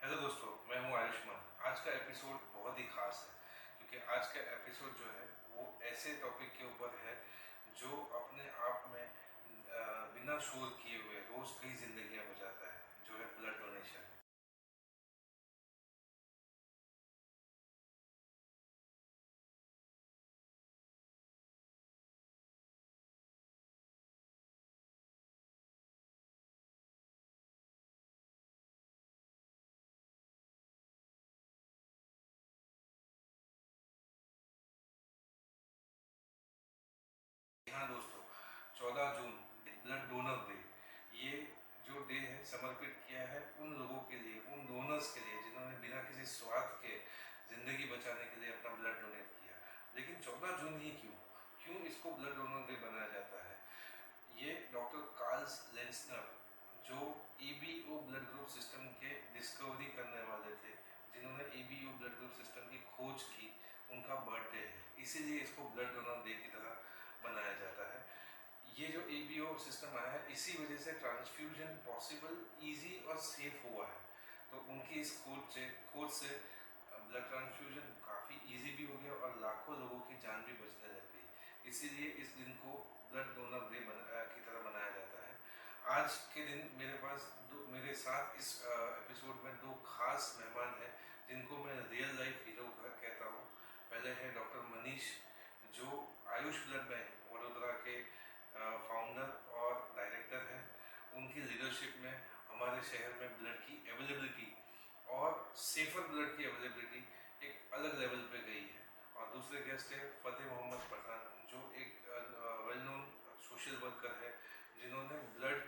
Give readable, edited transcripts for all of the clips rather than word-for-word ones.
Hello दोस्तों, मैं हूं आयुष्मान। आज का एपिसोड बहुत ही खास है क्योंकि आज का एपिसोड जो है वो ऐसे टॉपिक के ऊपर है जो अपने आप में बिना शोर किए हुए रोज कई जिंदगियां बचाता है, जो है ब्लड डोनेशन। हाँ दोस्तों, 14 जून ब्लड डोनर डे। ये जो डे है समर्पित किया है उन लोगों के लिए, उन डोनर्स के लिए जिन्होंने बिना किसी स्वार्थ के जिंदगी बचाने के लिए अपना ब्लड डोनेट किया। लेकिन 14 जून ही क्यों क्यों इसको ब्लड डोनर डे बनाया जाता है? ये डॉक्टर कार्ल्स लेंसनर, जो ईबीओ ब्लड ग्रुप सिस्टम के डिस्कवरी करने वाले थे, जिन्होंने ईबीओ ब्लड ग्रुप सिस्टम की खोज की, उनका बर्थडे है। इसीलिए इसको ब्लड डोनर डे की तरह बनाया जाता है। ये जो ईबीओ सिस्टम आया है, इसी वजह से ट्रांसफ्यूजन पॉसिबल, इजी और सेफ हुआ है। तो उनकी इस खोज से ब्लड ट्रांसफ्यूजन काफ़ी इजी भी हो गया और लाखों लोगों की जान भी बचने लग गई। इसीलिए इस दिन को ब्लड डोनर डे की तरह मनाया जाता है। आज के दिन मेरे साथ इस एपिसोड में दो खास मेहमान हैं जिनको मैं रियल लाइफ हीरो कहता हूँ। पहले है डॉक्टर मनीष, जो आयुष ब्लड बैंक वडोदरा के फाउंडर और डायरेक्टर हैं। उनकी लीडरशिप में हमारे शहर में ब्लड की अवेलेबिलिटी और सेफर ब्लड की अवेलेबिलिटी एक अलग लेवल पे गई है। और दूसरे गेस्ट है फतेह मोहम्मद पठान, जो एक वेल नोन सोशल वर्कर है, जिन्होंने ब्लड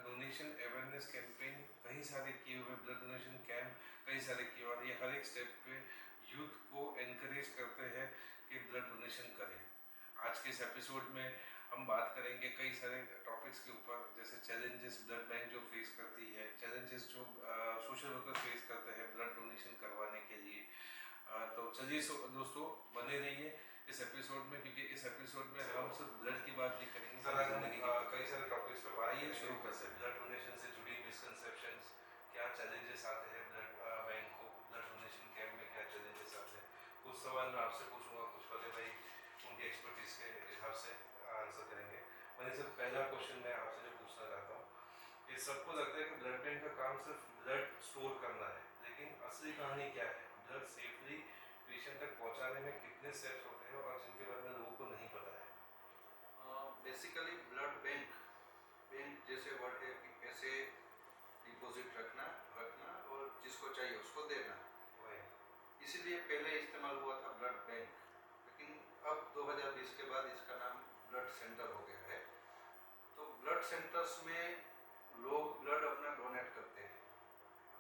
डोनेशन अवेयरनेस कैंपेन कई सारे किए हुए, ब्लड डोनेशन कैंप कई सारे किए, और ये हर एक स्टेप पे यूथ को एनकरेज करते हैं कि ब्लड डोनेशन करें। आज के इस एपिसोड में हम बात करेंगे कई सारे टॉपिक्स के ऊपर, जैसे चैलेंजेस ब्लड बैंक जो फेस करती है, चैलेंजेस जो सोशल वर्कर फेस करते हैं ब्लड डोनेशन करवाने के लिए। तो चलिए दोस्तों, बने रहिए इस एपिसोड में, क्योंकि इस एपिसोड में हम सिर्फ ब्लड की बात नहीं करेंगे, सर आज हम कई सारे टॉपिक्स पे बात करेंगे। शुरू करते हैं ब्लड डोनेशन से जुड़ी मिसकंसेप्शंस, क्या चैलेंजेस आते हैं ब्लड बैंक को, ब्लड डोनेशन कैंप में क्या चैलेंजेस आते हैं। कुछ सवाल मैं आपसे पूछूंगा, कुछ फतेह भाई उनके एक्सपर्टीज के हिसाब से आंसर करेंगे। मैंने सिर्फ पहला क्वेश्चन मैं आपसे जो पूछना चाहता हूँ, ये सबको लगता है कि ब्लड बैंक का काम सिर्फ ब्लड स्टोर करना है, लेकिन असली कहानी क्या है? ब्लड सेफली पेशेंट तक पहुंचाने में कितने स्टेप्स होते हैं और जिनके बारे में लोगों को नहीं पता है? बेसिकली ब्लड बैंक, बैंक जैसे वर्ड है कि पैसे डिपॉजिट रखना रखना और जिसको चाहिए उसको देना। इसीलिए पहले इस्तेमाल हुआ था ब्लड बैंक, लेकिन अब 2020 के बाद इसका नाम ब्लड सेंटर हो गया है। तो ब्लड सेंटर्स में लोग ब्लड अपना डोनेट करते हैं।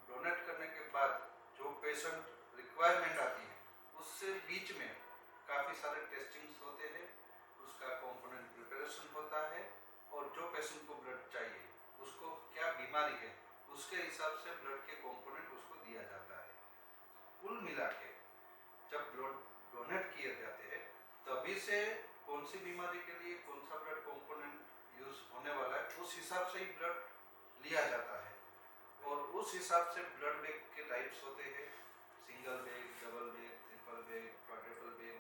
डोनेट करने के बाद जो पेशेंट रिक्वायरमेंट आती है, उससे बीच में काफ़ी सारे टेस्टिंग्स होते हैं, उसका कंपोनेंट प्रिपरेशन होता है, और जो पेशेंट को ब्लड चाहिए उसको क्या बीमारी है उसके हिसाब से ब्लड के कंपोनेंट उसको दिया जाता है। तो कुल मिला के जब ब्लड डोनेट किए जाते हैं, तभी से कौन सी बीमारी के लिए कौन सा ब्लड कंपोनेंट यूज होने वाला है उस हिसाब से ही ब्लड लिया जाता है। और उस हिसाब से ब्लड बैग के टाइप्स होते हैं, single bag, double bag, triple bag, quadruple bag,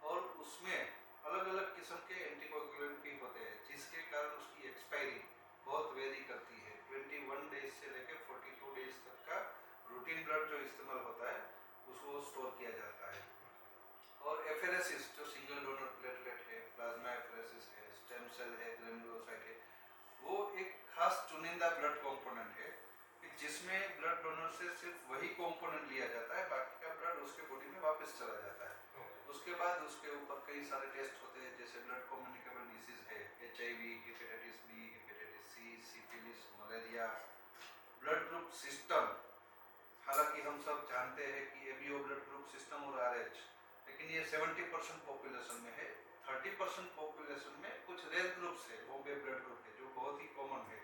और उसमें अलग अलग किस्म के एंटीकोगुलेंट भी होते हैं, जिसके कारण उसकी एक्सपायरी बहुत वेरी करती है। 21 डेज से लेकर 42 डेज तक का रूटीन ब्लड जो इस्तेमाल होता है उसको स्टोर किया जाता है। और एफेरेसिस जो सिंगल डोनर प्लेटलेट है, प्लाज्मा एफेरेसिस है, स्टेम सेल है, ग्रेनुलोसाइट है, वो एक खास चुनिंदा ब्लड कंपोनेंट है कि जिसमें ब्लड डोनर से सिर्फ वही कंपोनेंट लिया जाता है, बाकी का ब्लड उसके बॉडी में वापस चला जाता है। उसके बाद उसके ऊपर कई सारे टेस्ट होते हैं, जैसे ब्लड कम्युनिकेबल डिसीज है, HIV, hepatitis B, hepatitis C, syphilis, malaria. Blood group system, हालांकि हम सब जानते हैं कि एबीओ ब्लड ग्रुप सिस्टम और RH, लेकिन ये 70% पॉपुलेशन में है। 30% पॉपुलेशन में कुछ रेयर ग्रुप्स है, बॉम्बे ब्लड ग्रुप है जो बहुत ही कॉमन है।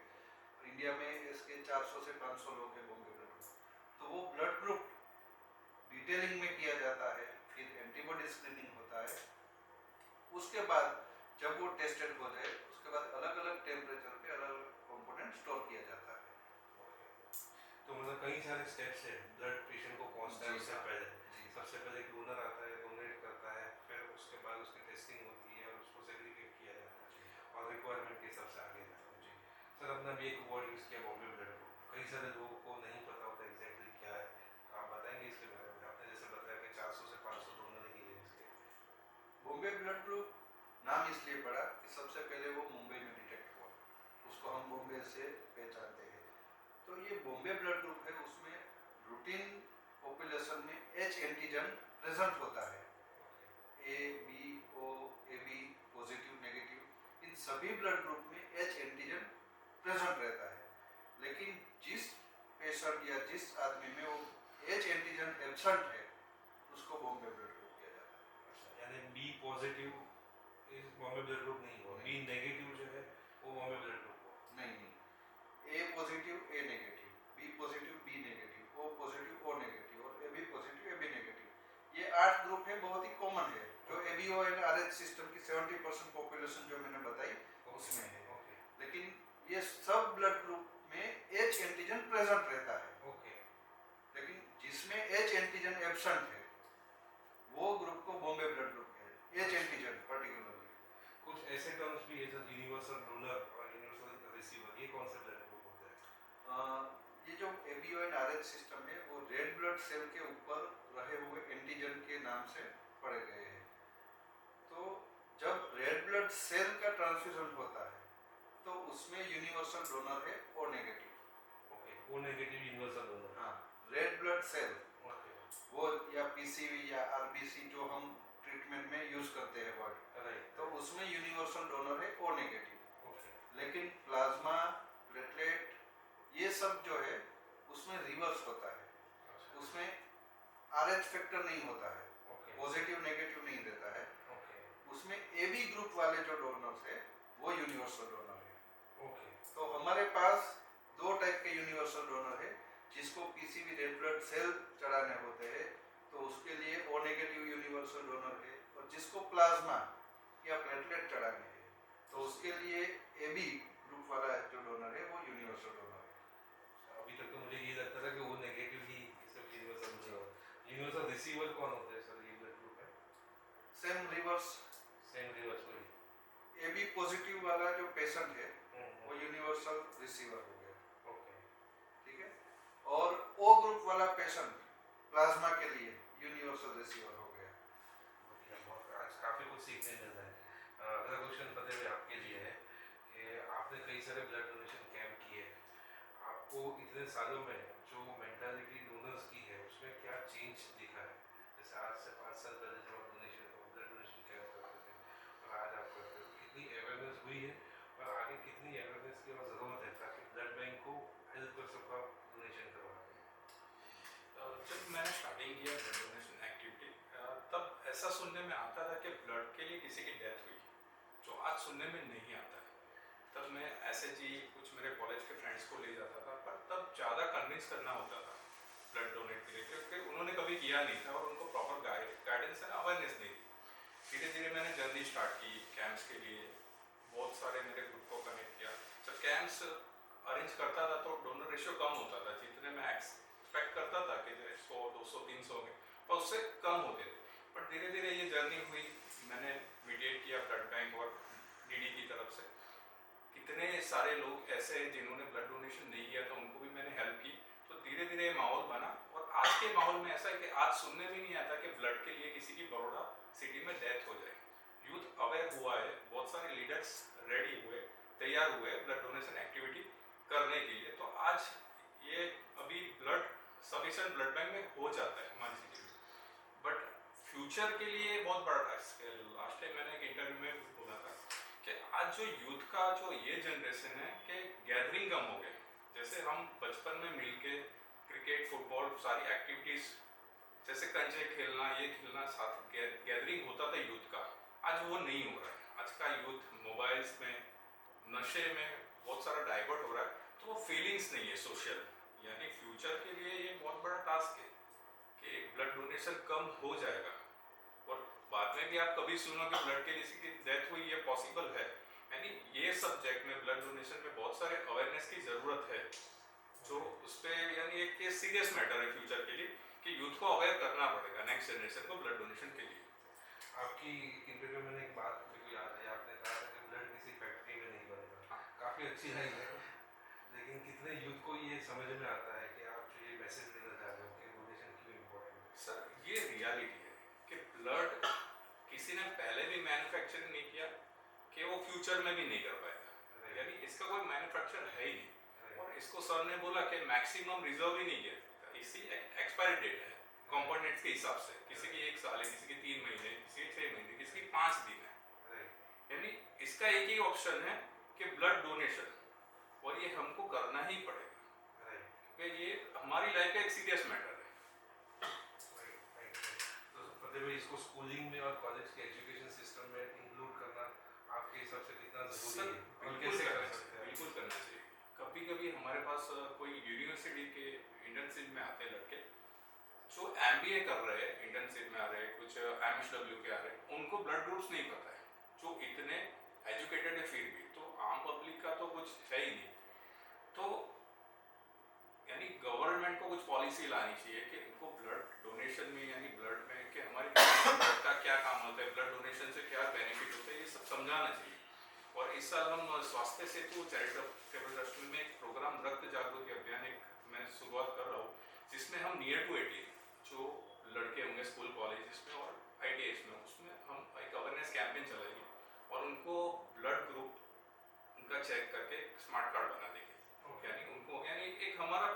इंडिया में इसके 400 से 500 लोग हैं बॉम्बे ब्लड ग्रुप। तो वो ब्लड ग्रुप डिटेलिंग में किया जाता है, फिर एंटीबॉडी स्क्रीनिंग होता है। उसके बाद जब वो टेस्टेड हो जाए, उसके बाद अलग अलग टेम्परेचर पे अलग अलग कंपोनेंट स्टोर किया जाता है। तो मतलब कई सारे स्टेप्स हैं ब्लड पेशेंट को पहुंचता है जी उससे हाँ, पहले। जी हाँ, सबसे पहले डोनर आता है, डोनेट करता है, फिर उसके बाद उसकी टेस्टिंग होती है और उसको सेग्रीगेट किया जाता जी है और रिक्वायरमेंट के हिसाब से आगे जाता है। जी सर अपना भी एक वर्ड यूज़ किया बॉम्बे ब्लड ग्रुप, कई सारे लोगों को नहीं पता होता एग्जैक्टली क्या है, आप बताएंगे इसके बारे में? आपने जैसे बताया कि 400 से 500 डोनर ही है इसके। बॉम्बे ब्लड ग्रुप नाम इसलिए पड़ा कि सबसे पहले वो मुंबई में डिटेक्ट हुआ, उसको हम बॉम्बे से पहचानते हैं। तो ये बॉम्बे ब्लड ग्रुप है, उसमें रूटीन पॉपुलेशन में एच एंटीजन प्रेजेंट होता है, A B O A B positive negative, इन सभी ब्लड ग्रुप में एच एंटीजन प्रेजेंट रहता है। लेकिन जिस पेशेंट या जिस आदमी में वो एच एंटीजन एब्सेंट है उसको बॉम्बे ब्लड ग्रुप किया जाता अच्छा, यानी बी पॉजिटिव इस बॉम्बे ब्लड ग्रुप नहीं हुआ, बी नेगेटिव जो है वो बॉम्बे ब्लड ग्रुप हुआ। है। नहीं, A positive A negative, B positive B negative, O positive O negative और A B positive A B negative, ये 8 ग्रुप है, बहुत ही कॉमन है जो एबीओ एंड आरएच सिस्टम की 70% पॉपुलेशन जो मैंने बताई उसमें है। ओके लेकिन ये सब ब्लड ग्रुप में एच एंटीजन प्रेजेंट रहता है, ओके लेकिन जिसमें एच एंटीजन एब्सेंट है वो ग्रुप को बॉम्बे ब्लड ग्रुप है, एच एंटीजन पर्टिकुलरली। कुछ ऐसे टर्म्स भी है सर, यूनिवर्सल डोनर और यूनिवर्सल रिसीवर, ये कौन से ब्लड ग्रुप होते हैं? ये जो एबीओ एंड आरएच सिस्टम है वो रेड ब्लड सेल के ऊपर रहे हुए एंटीजन के नाम से पढ़े गए हैं। तो जब रेड ब्लड सेल का ट्रांसफ्यूजन होता है तो उसमें यूनिवर्सल डोनर है O negative. Okay, O negative universal donor. हाँ, रेड ब्लड सेल ओके वो या पीसीवी या आरबीसी जो हम ट्रीटमेंट में यूज करते हैं वर्ड, राइट, तो उसमें यूनिवर्सल डोनर है ओ नेगेटिव। ओके लेकिन प्लाज्मा, प्लेटलेट, ये सब जो है उसमें रिवर्स होता है, अच्छा उसमें आरएच फैक्टर नहीं होता है, ओके पॉजिटिव नेगेटिव नहीं रहता है, ओके उसमें एबी ग्रुप वाले जो डोनर्स है वो यूनिवर्सल डोनर है। ओके तो हमारे पास दो टाइप के यूनिवर्सल डोनर है, जिसको पीसीबी रेड ब्लड सेल चढ़ाने होते हैं तो उसके लिए ओ नेगेटिव यूनिवर्सल डोनर है, और जिसको प्लाज्मा या प्लेटलेट चढ़ाने हैं तो उसके लिए एबी ग्रुप वाला जो डोनर है वो यूनिवर्सल डोनर है। अभी तक तो मुझे ये लगता था कि वो नेगेटिव ही सिर्फ यूनिवर्सल डोनर, यूनिवर्सल रिसीवर कौन होता है सर? ये ब्लड ग्रुप है सेम रिवर्स, सेम रिवर्स वही। एबी पॉजिटिव वाला जो पेशेंट है वो ओके यूनिवर्सल रिसीवर हो गया, ओके ठीक है, और ओ ग्रुप वाला पेशेंट प्लाज्मा के लिए यूनिवर्सल रिसीवर हो गया। आज काफ़ी कुछ सीखने मिल रहा है। अगला क्वेश्चन फतेह भाई आपके लिए है कि आपने कई सारे ब्लड डोनेशन कैंप किए, आपको इतने सालों में जो मेंटालिटी डोनर्स की है उसमें क्या चेंज दिखा है? जैसे आज से 5 साल पहले जब आप ब्लड डोनेशन कैंप करते थे और आज आप करते हो, कितनी अवेयरनेस हुई है और आगे कितनी अवेयरनेस की और ज़रूरत है ताकि ब्लड बैंक को हेल्प कर सको आप डोनेशन करवाने में? जब मैंने स्टार्टिंग किया ब्लड डोनेशन एक्टिविटी, तब ऐसा सुनने में आता था कि ब्लड के लिए किसी की डेथ हुई, जो आज सुनने में नहीं आता है। तब मैं ऐसे जी कुछ मेरे कॉलेज के फ्रेंड्स को ले जाता था, पर तब ज़्यादा कन्विंस करना होता था ब्लड डोनेट के लिए, क्योंकि उन्होंने कभी किया नहीं था और उनको प्रॉपर गाइडेंस एंड अवेयरनेस नहीं थी। धीरे धीरे मैंने जर्नी स्टार्ट की कैंप्स के लिए, बहुत सारे मेरे ग्रुप को कनेक्ट किया। जब कैंप्स अरेंज करता था तो डोनर रेशियो कम होता था, जितने मैं एक्सपेक्ट करता था कि 100 200 300 में, पर उससे कम होते थे। पर धीरे धीरे ये जर्नी हुई, मैंने मीडिएट किया ब्लड बैंक और डीडी की तरफ से। कितने सारे लोग ऐसे हैं जिन्होंने ब्लड डोनेशन नहीं किया था, उनको भी मैंने हेल्प की। तो धीरे धीरे माहौल बना, और आज के माहौल में ऐसा है कि आज सुनने भी नहीं आता कि ब्लड के लिए किसी की बड़ौदा सिटी में डेथ हो जाए। यूथ अवेयर हुआ है, बहुत सारे लीडर्स रेडी हुए, तैयार हुए ब्लड डोनेशन एक्टिविटी करने के लिए। तो आज ये अभी ब्लड सफिशिएंट ब्लड बैंक में हो जाता है हमारी सिटी में। बट फ्यूचर के लिए बहुत बड़ा टास्क है। लास्ट टाइम मैंने एक इंटरव्यू में बोला था कि आज जो यूथ का जो ये जनरेशन है कि गैदरिंग कम हो गई। जैसे हम बचपन में मिलके क्रिकेट फुटबॉल सारी एक्टिविटीज जैसे कंचे खेलना, ये खेलना, साथ गैदरिंग होता था यूथ का, आज वो नहीं हो रहा है। आज का यूथ मोबाइल्स में, नशे में बहुत सारा डाइवर्ट हो रहा है, तो वो फीलिंग्स नहीं है सोशल। यानी फ्यूचर के लिए ये बहुत बड़ा टास्क है कि ब्लड डोनेशन कम हो जाएगा, और बाद में भी आप कभी सुनो कि ब्लड के किसी की डेथ हुई, ये पॉसिबल है। यानी ये सब्जेक्ट में ब्लड डोनेशन में बहुत सारे अवेयरनेस की ज़रूरत है, जो उस पर यानी एक केस सीरियस मैटर है फ्यूचर के लिए कि यूथ को अवेयर करना पड़ेगा नेक्स्ट जनरेशन को ब्लड डोनेशन के लिए। आपकी इंटरव्यू में एक बात मेरे को याद है, आपने कहा था कि ब्लड किसी फैक्ट्री में नहीं बनता। हाँ। काफ़ी अच्छी लाइन है, लेकिन कितने यूथ को ये समझ में आता है कि आप जो ये मैसेज देना चाह रहे हो कि डोनेशन क्यों इम्पोर्टेंट है? सर ये रियलिटी है कि ब्लड किसी ने पहले भी मैन्युफैक्चरिंग नहीं किया कि वो फ्यूचर में भी नहीं कर पाएगा, यानी इसका कोई मैन्युफैक्चर है ही नहीं। और इसको सर ने बोला कि मैक्सिमम रिजर्व ही नहीं किया सकता, इसी एक्सपायरी डेट है कंपोनेंट्स के हिसाब से, किसी की 1 साल है, किसी की 3 महीने, किसी की 6 महीने, किसी की 5 दिन है। यानी इसका एक ही ऑप्शन है कि ब्लड डोनेशन, और ये हमको करना ही पड़ेगा क्योंकि ये हमारी लाइफ का एक सीरियस मैटर है। तो फतेह भाई, इसको स्कूलिंग में और कॉलेज के एजुकेशन सिस्टम में इंक्लूड करना आपके हिसाब से कितना ज़रूरी है और कैसे कर सकते हैं? बिल्कुल करना चाहिए। कभी कभी हमारे पास कोई यूनिवर्सिटी के इंटर्नशिप में आते हैं लड़के जो MBA कर रहे हैं, इंटर्नशिप में आ रहे हैं, कुछ MSW के आ रहे हैं, उनको ब्लड ग्रुप्स नहीं पता है, जो इतने एजुकेटेड है फिर भी, तो आम पब्लिक का तो कुछ है ही नहीं। तो यानी गवर्नमेंट को कुछ पॉलिसी लानी चाहिए कि इनको ब्लड डोनेशन में, यानी ब्लड में कि हमारी ब्लड का क्या काम होता है, ब्लड डोनेशन से क्या बेनिफिट होता है, ये सब समझाना चाहिए। और इस साल हम स्वास्थ्य सेतु चैरिटेबल ट्रस्ट में एक प्रोग्राम रक्त जागृति अभियान एक मैं शुरुआत कर रहा हूँ, जिसमें हम नियर टू 18 जो लड़के होंगे स्कूल कॉलेजेस में और ITIs में, उसमें हम एक अवेयरनेस कैंपेन चलाएंगे और उनको ब्लड ग्रुप उनका चेक करके स्मार्ट कार्ड बना देंगे। यानी उनको, यानी एक हमारा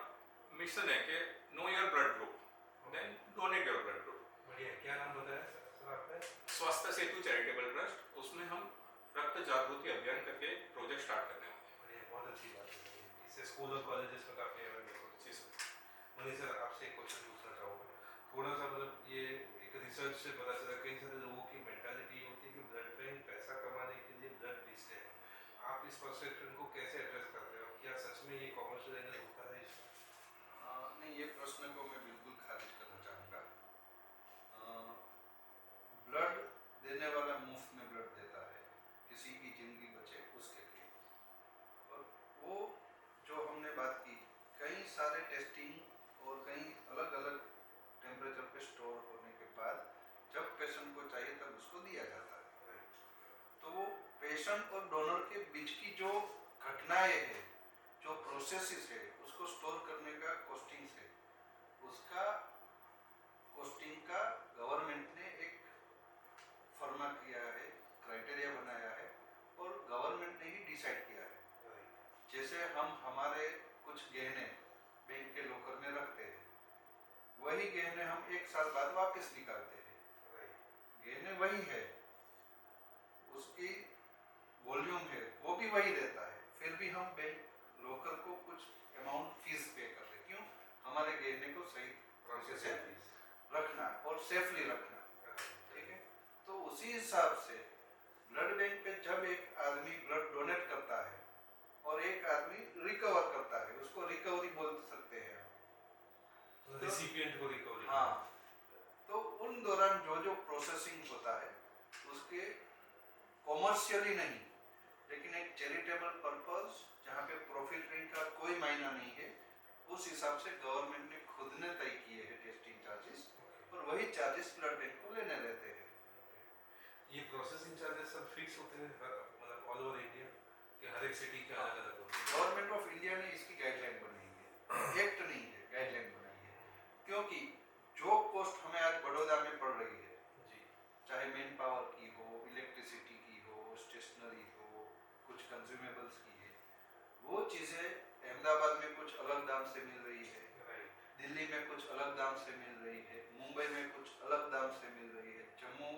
मिशन है कि know your blood group then donate your blood group. बढ़िया। क्या नाम बताया सर आपने? स्वास्थ्य सेतु चैरिटेबल ट्रस्ट, उसमें हम रक्त जागृति अभियान करके प्रोजेक्ट स्टार्ट करने वाले हैं। बढ़िया, बहुत अच्छी बात है। इससे स्कूल और कॉलेजेस में काफ़ी अवेयरनेस होती है। जी सर। मनीष सर, आपसे एक क्वेश्चन पूछना चाहूँगा, थोड़ा सा मतलब ये एक रिसर्च से पता चला कई सारे लोगों की मेंटालिटी होती है कि ब्लड बैंक पैसा कमाने के लिए ब्लड बेचते हैं। आप इस परसेप्शन को कैसे एड्रेस करते हो? क्या सच में ये कॉमर्शियल एंगल होता है इसमें? नहीं, ये प्रश्न को मैं बिल्कुल खारिज करना चाहूँगा। ब्लड देने वाला मुफ्त में ब्लड देता है, किसी की ज़िंदगी बचे उसके लिए। और वो जो हमने बात की, कई सारे टेस्टिंग और कई अलग अलग टेम्परेचर पे स्टोर होने के बाद जब पेशेंट को चाहिए तब उसको दिया जाता है। तो वो पेशेंट और डोनर के बीच की जो घटनाएं हैं, जो प्रोसेसेस है, उसको स्टोर करने का कॉस्टिंग है, उसका कॉस्टिंग का गवर्नमेंट ने एक फर्मा किया है, क्राइटेरिया बनाया है और गवर्नमेंट ने ही डिसाइड किया है। जैसे हम हमारे कुछ गहने बैंक के लॉकर में रखते हैं, वही गहने हम 1 साल बाद वापस निकालते हैं, गहने वही है, उसकी वॉल्यूम है वो भी वही रहता है, फिर भी हम बैंक लॉकर को कुछ अमाउंट फीस पे करते हैं। क्यों? हमारे गहने को सही तरीके से रखना और सेफली रखना। ठीक है, तो उसी हिसाब से ब्लड बैंक पे जब एक आदमी ब्लड डोनेट करता है और एक आदमी रिकवर करता है, उसको रिकवरी बोल सकते हैं हम, रेसिपिएंट को रिकवरी। हाँ। तो उन दौरान जो जो प्रोसेसिंग होता है उसके कॉमर्शियली नहीं, लेकिन एक चैरिटेबल पर्पस जहाँ पे प्रॉफिट का कोई मायना नहीं है, उस हिसाब से गवर्नमेंट ने खुद ने तय किए हैं टेस्टिंग चार्जेस, और वही चार्जेस ब्लड बैंक को लेने रहते हैं। ये प्रोसेसिंग चार्जेस सब फिक्स होते हैं मतलब ऑल ओवर इंडिया कि हर एक सिटी के अलग अलग होते हैं? गवर्नमेंट ऑफ इंडिया ने इसकी गाइडलाइन बनाई है, एक्ट नहीं है, गाइडलाइन बनाई है। क्योंकि जो कॉस्ट हमें आज बड़ौदा में पड़ रही है जी, चाहे मैन पावर की हो, इलेक्ट्रिसिटी की हो, स्टेशनरी हो, कुछ कंज्यूमेबल्स की है, वो चीज़ें अहमदाबाद में कुछ अलग दाम से मिल रही है, दिल्ली में कुछ अलग दाम से मिल रही है, मुंबई में कुछ अलग दाम से मिल रही है, जम्मू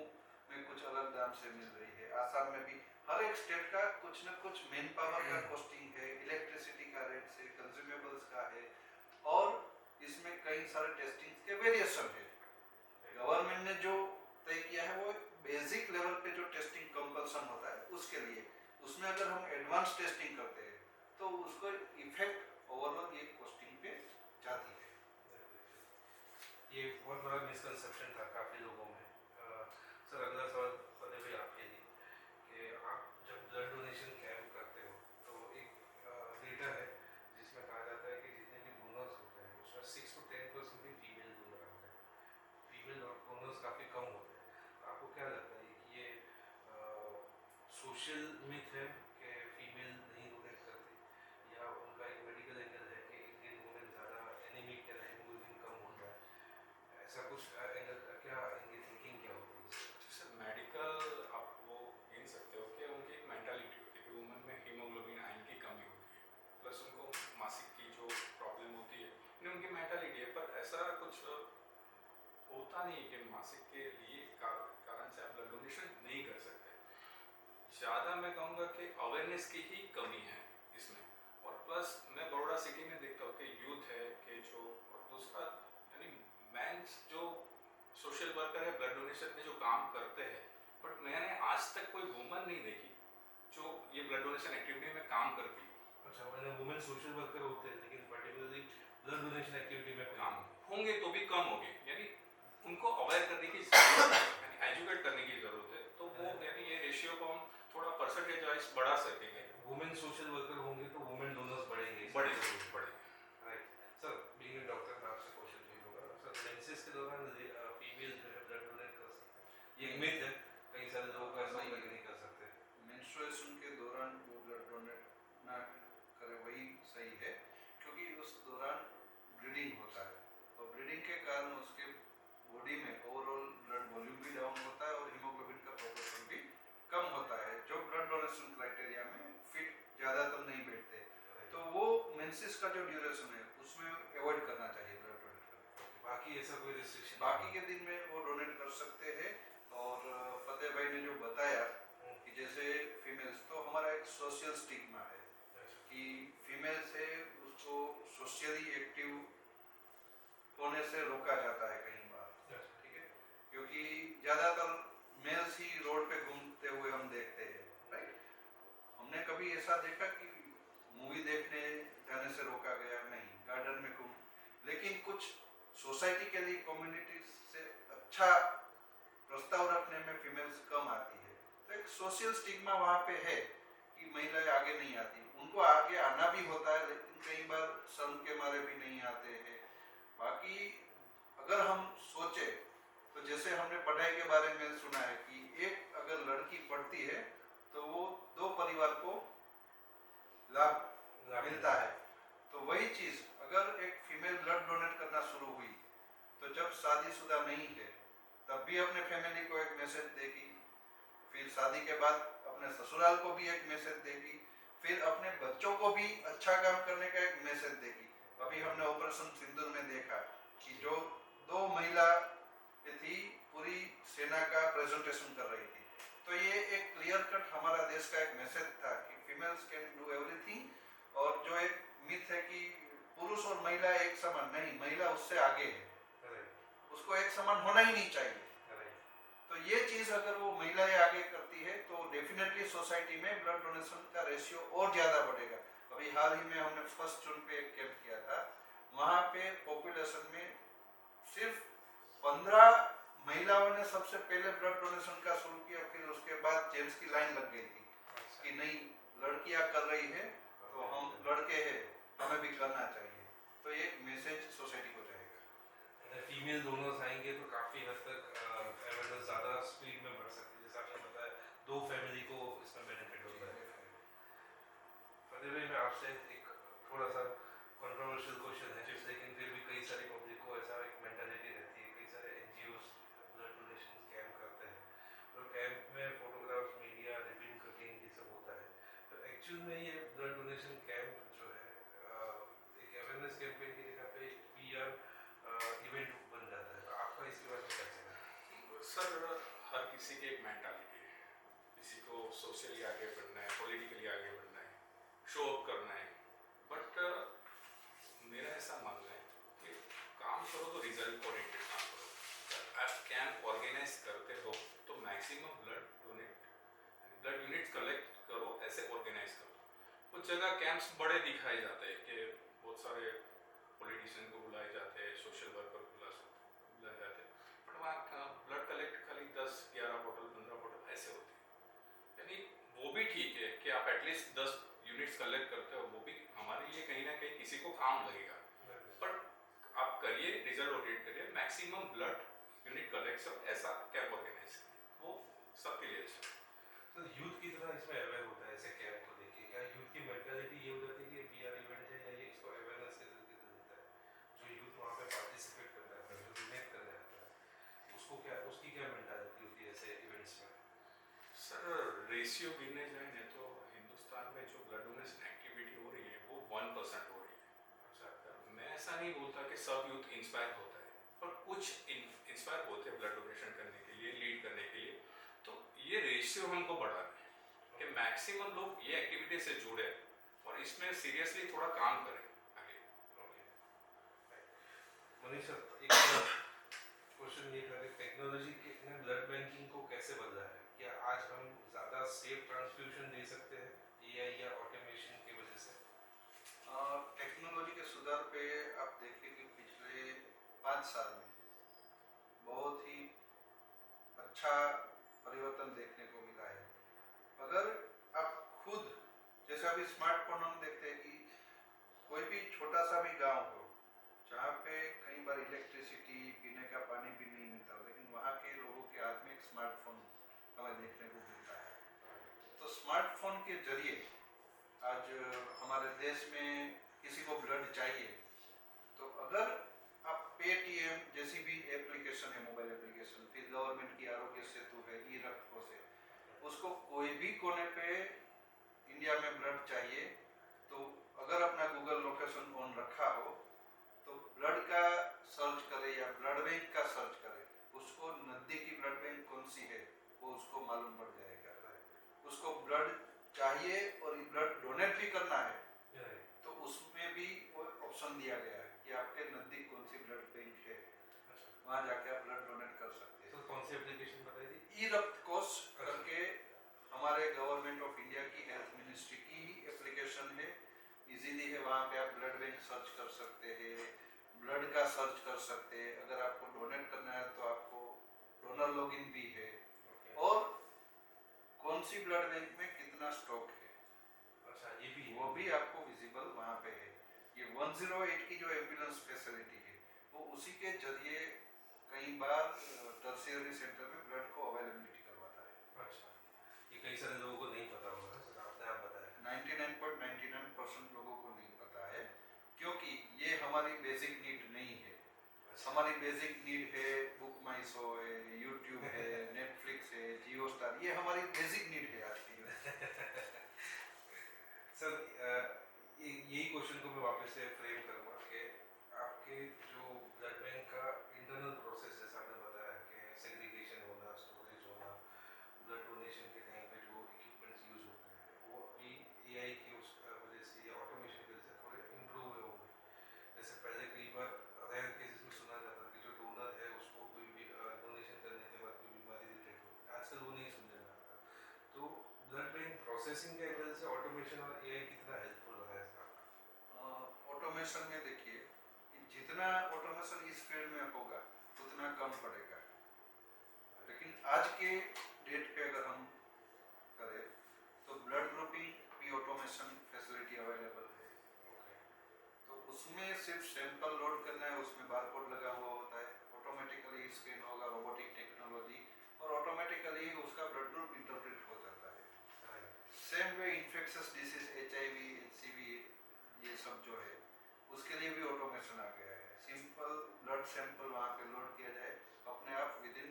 में कुछ अलग दाम से मिल रही है, आसाम में भी। हर एक स्टेट का कुछ न कुछ मैन पावर का कॉस्टिंग है, इलेक्ट्रिसिटी का रेट है, कंज्यूमेबल्स का है, और इसमें कई सारे टेस्टिंग के वेरिएशन है। गवर्नमेंट ने जो तय किया है वो बेसिक लेवल पे जो टेस्टिंग कंपल्सन होता है उसके लिए, उसमें अगर हम एडवांस टेस्टिंग करते हैं तो उसको इफेक्ट ओवरऑल ये कॉस्टिंग पे जाती है। ये बहुत बड़ा मिसकंसेप्शन था काफ़ी लोगों में। सर, अगला सवाल फतेह भाई आपके लिए कि आप जब ब्लड डोनेशन कैंप करते हो तो एक डेटा है जिसमें कहा जाता है कि जितने भी डोनर्स होते हैं उसमें 6 to सोशल मिथ है कि फीमेल नहीं डोनेट करती, या उनका एक मेडिकल एंगल है कि इंडियन वुमेन ज़्यादा एनीमिक या हीमोग्लोबिन कम हो रहा है, ऐसा कुछ एंगल क्या इनकी थिंकिंग क्या होती है? जैसे मेडिकल आप वो गिन सकते हो कि उनकी एक मेंटालिटी होती है कि वुमेन में हीमोग्लोबिन आयन की कमी होती है, प्लस उनको मासिक की जो प्रॉब्लम होती है, ये उनकी मेंटालिटी है। पर ऐसा कुछ होता नहीं कि मासिक के लिए कारण से आप ब्लड डोनेशन नहीं कर सकते। ज़्यादा मैं कहूँगा कि अवेयरनेस की ही कमी है इसमें। और प्लस मैं बड़ौदा सिटी में देखता हूँ कि यूथ है कि जो, और दूसरा यानी मेंस जो सोशल वर्कर है ब्लड डोनेशन में जो काम करते हैं, बट मैंने आज तक कोई वुमन नहीं देखी जो ये ब्लड डोनेशन एक्टिविटी में काम करती है। अच्छा, मैंने वुमेन सोशल वर्कर होते हैं लेकिन पर्टिकुलरली ब्लड डोनेशन एक्टिविटी में काम होंगे तो भी कम होंगे, यानी उनको अवेयर करने की जरूरत है, यानी एजुकेट करने की जरूरत है। तो वो यानी ये रेशियो को हम थोड़ा परसेंटेज वाइज बढ़ा सकेंगे। वुमेन सोशल वर्कर होंगे तो वुमेन डोनर्स बढ़ेंगे। बढ़ेंगे। Right sir, being a doctor मैं आपसे क्वेश्चन पूछूंगा सर, मेंसेस के दौरान फीमेल जो है ब्लड डोनेट कर सकते हैं, ये एक मिथ है, कई सारे लोगों का ऐसा होता है कि नहीं कर सकते। मेंस्ट्रुएशन के दौरान वो ब्लड डोनेट ना करे वही सही है, क्योंकि उस दौरान ब्लीडिंग होता है और ब्लीडिंग के कारण उसके बॉडी में ओवरऑल ब्लड वॉल्यूम भी डाउन होता है और हीमोग्लोबिन का प्रोपोर्शन भी कम होता है, जो ब्लड डोनेशन क्राइटेरिया में फिट ज़्यादातर नहीं बैठते। तो वो मेंसेस का जो ड्यूरेशन है उसमें अवॉइड करना चाहिए ब्लड डोनेट करना। बाकी ऐसा कोई रिस्ट्रिक्शन? बाकी के दिन में वो डोनेट कर सकते हैं। और फतेह भाई ने जो बताया कि जैसे फीमेल्स, तो हमारा एक सोशल स्टिग्मा है कि फीमेल से उसको सोशली एक्टिव होने से रोका जाता है कई बार, ठीक है, क्योंकि ज़्यादातर मेल्स ही रोड पे घूमते हुए हम देखते हैं, राइट। हमने कभी ऐसा देखा कि मूवी देखने जाने से रोका गया? नहीं, गार्डन में घूम, लेकिन कुछ सोसाइटी के लिए कम्युनिटी से अच्छा प्रस्ताव रखने में फीमेल्स कम आती है। तो एक सोशल स्टिग्मा वहाँ पे है कि महिलाएं आगे नहीं आती, उनको आगे आना भी होता है लेकिन कई बार शर्म के मारे भी नहीं आते हैं। बाकी अगर हम सोचे तो जैसे हमने पढ़ाई के बारे में सुना है कि एक अगर लड़की पढ़ती है तो वो 2 परिवार को लाभ मिलता है। तो वही चीज अगर एक फीमेल ब्लड डोनेट करना शुरू हुई तो जब शादीशुदा नहीं है तब भी अपने फैमिली को एक मैसेज देगी, फिर शादी के बाद अपने ससुराल को भी एक मैसेज देगी, फिर अपने बच्चों को भी अच्छा काम करने का एक मैसेज देगी। अभी हमने ऑपरेशन सिंदूर में देखा कि जो 2 महिला थी पूरी सेना का प्रेजेंटेशन कर रही थी, तो ये एक क्लियर कट हमारा देश का एक मैसेज था कि फीमेल्स कैन डू एवरीथिंग। और जो एक मिथ है कि पुरुष और महिला एक समान, नहीं, महिला उससे आगे है, उसको एक समान होना ही नहीं चाहिए। तो ये चीज अगर वो महिलाएं आगे करती है तो डेफिनेटली सोसाइटी में ब्लड डोनेशन का रेशियो और ज्यादा बढ़ेगा। अभी हाल ही में हमने 1 जून पे एक कैंप किया था, वहां पे पॉपुलेशन में सिर्फ 15 महिलाओं ने सबसे पहले ब्लड डोनेशन का शुरू किया, फिर उसके बाद जेंट्स की लाइन लग गई थी कि नहीं, लड़कियां कर रही है तो हम लड़के हैं, हमें भी करना चाहिए। तो ये मैसेज सोसाइटी को जाएगा। फीमेल डोनर्स आएंगे तो काफी हद तक अवेयरनेस ज्यादा स्पीड में बढ़ सकती है, जैसा आपने बताया 2 फैमिली को इसमें बेनिफिट होता है। फतेह भाई, मैं आपसे एक थोड़ा सा कंट्रोवर्शियल क्वेश्चन है, लेकिन फिर भी कई सारी पब्लिक को ऐसा एक मेंटालिटी रहती है, कई सारे एनजीओस ब्लड डोनेशन कैंप करते हैं, तो कैंप में फोटोग्राफ्स, मीडिया, रिबन कटिंग, ये सब होता है। तो एक्चुअल में ये ब्लड डोनेशन कैंप जो है एक अवेयरनेस कैंपेन की जगह पे पीआर इवेंट बन जाता है, तो आपका इसके बारे में क्या कहना है? सर, हर किसी की एक मेंटालिटी है, किसी को सोशली आगे बढ़ना है, पॉलिटिकली आगे बढ़ना है, शो अप करना है, बट मेरा ऐसा मानना है कि काम करो तो रिजल्ट ओरिएंटेड काम करो। आप कैंप ऑर्गेनाइज करते हो तो मैक्सिमम ब्लड यूनिट कलेक्ट करो, ऐसे ऑर्गेनाइज करो। कुछ जगह कैंप्स बड़े दिखाए जाते हैं कि बहुत सारे पॉलिटिशियन को बुलाए जाते हैं, सोशल वर्कर को बुलाए जाते हैं, बट वहाँ ब्लड कलेक्ट खाली 10-11 बोतल 15 बोतल ऐसे होते हैं। यानी वो भी ठीक है कि आप एटलीस्ट 10 यूनिट्स कलेक्ट करते हो, वो भी हमारे लिए कहीं ना कहीं किसी को काम लगेगा, बट आप करिए, रिजल्ट ओरिएंट करिए, मैक्सिमम ब्लड यूनिट कलेक्ट, सब ऐसा कैंप ऑर्गेनाइज करिए, वो सबके लिए अच्छा। तो यूथ की तरह इसमें अवेयर होता है ऐसे कैंप को देखिए, क्या यूथ की मेंटालिटी ये हो जाती है कि पीआर इवेंट है या ये इसको अवेयरनेस के तरीके से देता है, जो यूथ वहाँ पे पार्टिसिपेट करना है, जो डोनेट करने आता है, उसको क्या, उसकी क्या मेंटालिटी होती है ऐसे इवेंट्स में? सर रेशियो गिनने जाए ना तो हिंदुस्तान में जो ब्लड डोनेशन एक्टिविटी हो रही है वो 1% हो रही है। अच्छा, मैं ऐसा नहीं बोलता कि सब यूथ इंस्पायर होता है, पर कुछ इंस्पायर होते हैं ब्लड डोनेशन करने के लिए, लीड करने के लिए। तो ये रेशियो हमको बढ़ाना है कि मैक्सिमम लोग ये एक्टिविटी से जुड़े और इसमें सीरियसली थोड़ा काम करें आगे। ओके। मनीष सर, एक क्वेश्चन ये था कि टेक्नोलॉजी ने ब्लड बैंकिंग को कैसे बदला है? क्या आज हम ज़्यादा सेफ ट्रांसफ्यूजन दे सकते हैं एआई या ऑटोमेशन की वजह से? टेक्नोलॉजी के सुधार पे आप देखिए कि पिछले 5 साल में बहुत ही अच्छा परिवर्तन देखने को मिला है। अगर आप खुद, जैसे अभी स्मार्टफोन हम देखते हैं कि कोई भी छोटा सा भी गांव हो जहाँ पे कई बार इलेक्ट्रिसिटी, पीने का पानी भी नहीं मिलता, लेकिन वहाँ के लोगों के हाथ में एक स्मार्टफोन हमें देखने को मिलता है। तो स्मार्टफोन के जरिए आज हमारे देश में किसी को ब्लड चाहिए तो अगर आप पेटीएम जैसी भी एप्लीकेशन है, मोबाइल एप्लीकेशन, फिर गवर्नमेंट की आरोग्य सेतु है, ई रक्त कोष है, उसको कोई भी कोने पे इंडिया में ब्लड चाहिए तो अगर अपना गूगल लोकेशन ऑन रखा हो तो ब्लड का सर्च करे या ब्लड बैंक का सर्च करे, उसको नज़दीकी ब्लड बैंक कौन सी है वो उसको मालूम पड़ जाएगा। उसको ब्लड चाहिए और ब्लड डोनेट भी करना है तो उसमें भी वो ऑप्शन दिया गया है कि आपके नज़दीक कौन सी ब्लड बैंक है, वहाँ जाके आप ब्लड डोनेट कर सकते हैं। तो कौन सी एप्लीकेशन बताई थी? ई रक्त कोष करके हमारे गवर्नमेंट ऑफ इंडिया की हेल्थ मिनिस्ट्री की ही एप्लीकेशन है, इजीली है। वहाँ पे आप ब्लड बैंक सर्च कर सकते हैं, ब्लड का सर्च कर सकते हैं। अगर आपको डोनेट करना है तो आपको डोनर लॉगिन भी है और कौन सी ब्लड बैंक में कितना स्टॉक है, अच्छा, ये भी वो भी आपको विजिबल वहाँ पे है। ये 108 की जो एम्बुलेंस फैसिलिटी है वो उसी के जरिए कई बार टर्शियरी सेंटर में ब्लड को अवेलेबिलिटी करवाता है। अच्छा, ये कई सारे लोगों को नहीं पता होगा सर, आपने आप बताया। 99.99% लोगों को नहीं पता है क्योंकि ये हमारी बेसिक नीड नहीं है। हमारी बेसिक नीड है बुक माई शो है, यूट्यूब है, नेटफ्लिक्स है, जियो स्टार, ये हमारी बेसिक नीड है आज की। सर, यही क्वेश्चन को मैं वापस से फ्रेम करूँगा कि आपके जो ब्लड बैंक का इंटरनल प्रोसेस, जैसा आपने बताया कि सेग्रीगेशन होना, स्टोरेज होना, ब्लड डोनेशन के टाइम पे जो इक्विपमेंट्स यूज़ होते हैं वो अभी एआई की उस वजह से या ऑटोमेशन की वजह से थोड़े इम्प्रूव हुए होंगे। जैसे पहले कई बार रेयर केसेस में सुना जाता कि जो डोनर है उसको कोई भी डोनेशन करने के बाद कोई बीमारी डिटेक्ट होती है, आजकल वो नहीं सुनने में आता। तो ब्लड बैंक प्रोसेसिंग के एंगल से ऑटोमेशन और एआई कितना हेल्पफुल रहा है सर? ऑटोमेशन में देखिए कि जितना ऑटोमेशन इस फील्ड में होगा उतना कम पड़ेगा, लेकिन आज के डेट पे अगर हम करें तो ब्लड ग्रुपिंग भी ऑटोमेशन फैसिलिटी अवेलेबल है। तो उसमें सिर्फ सैंपल लोड करना है, उसमें बारकोड लगा हुआ होता है, ऑटोमेटिकली स्कैन होगा, रोबोटिक टेक्नोलॉजी, और ऑटोमेटिकली उसका ब्लड ग्रुप इंटरप्रेट हो जाता है। Same way infectious disease, HIV, HCV, ये सब जो है उसके लिए भी ऑटोमेशन आ गया है। सिंपल ब्लड सैंपल वहाँ पे लोड किया जाए, अपने आप with in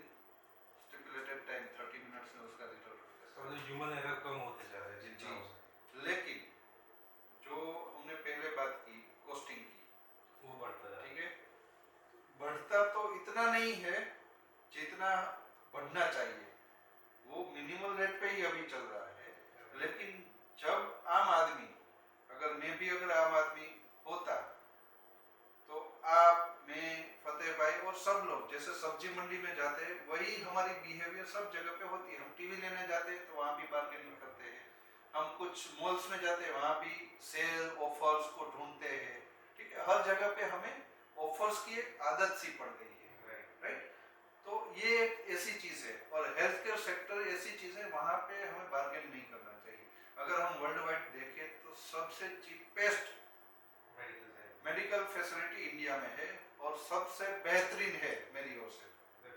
stipulated time 30 minutes में उसका रिजल्ट हो जाता है। ह्यूमन एरर कम होते जा रहे हैं जितना हो सके। लेकिन जो हमने पहले बात की कॉस्टिंग की, वो बढ़ता है, ठीक है, बढ़ता तो इतना नहीं है जितना बढ़ना चाहिए, वो मिनिमल रेट पे ही अभी चल रहा है। लेकिन जब आम आदमी, अगर मैं भी अगर आम आदमी होता तो आप, मैं, फतेह भाई और सब लोग जैसे सब्जी मंडी में जाते हैं वही हमारी बिहेवियर सब जगह पे होती है। हम टीवी लेने जाते हैं तो वहाँ भी बार्गेनिंग करते हैं, हम कुछ मॉल्स में जाते हैं वहाँ भी सेल ऑफर्स को ढूंढते हैं, ठीक है, हर जगह पे हमें ऑफर्स की एक आदत सी पड़ गई है, राइट। तो ये एक ऐसी चीज है और हेल्थ केयर सेक्टर ऐसी चीज है वहाँ पे हमें बार्गेन नहीं करना चाहिए। अगर हम वर्ल्ड वाइड देखें तो सबसे चीपेस्ट मेडिकल फैसिलिटी इंडिया में है और सबसे बेहतरीन है मेरी ओर से।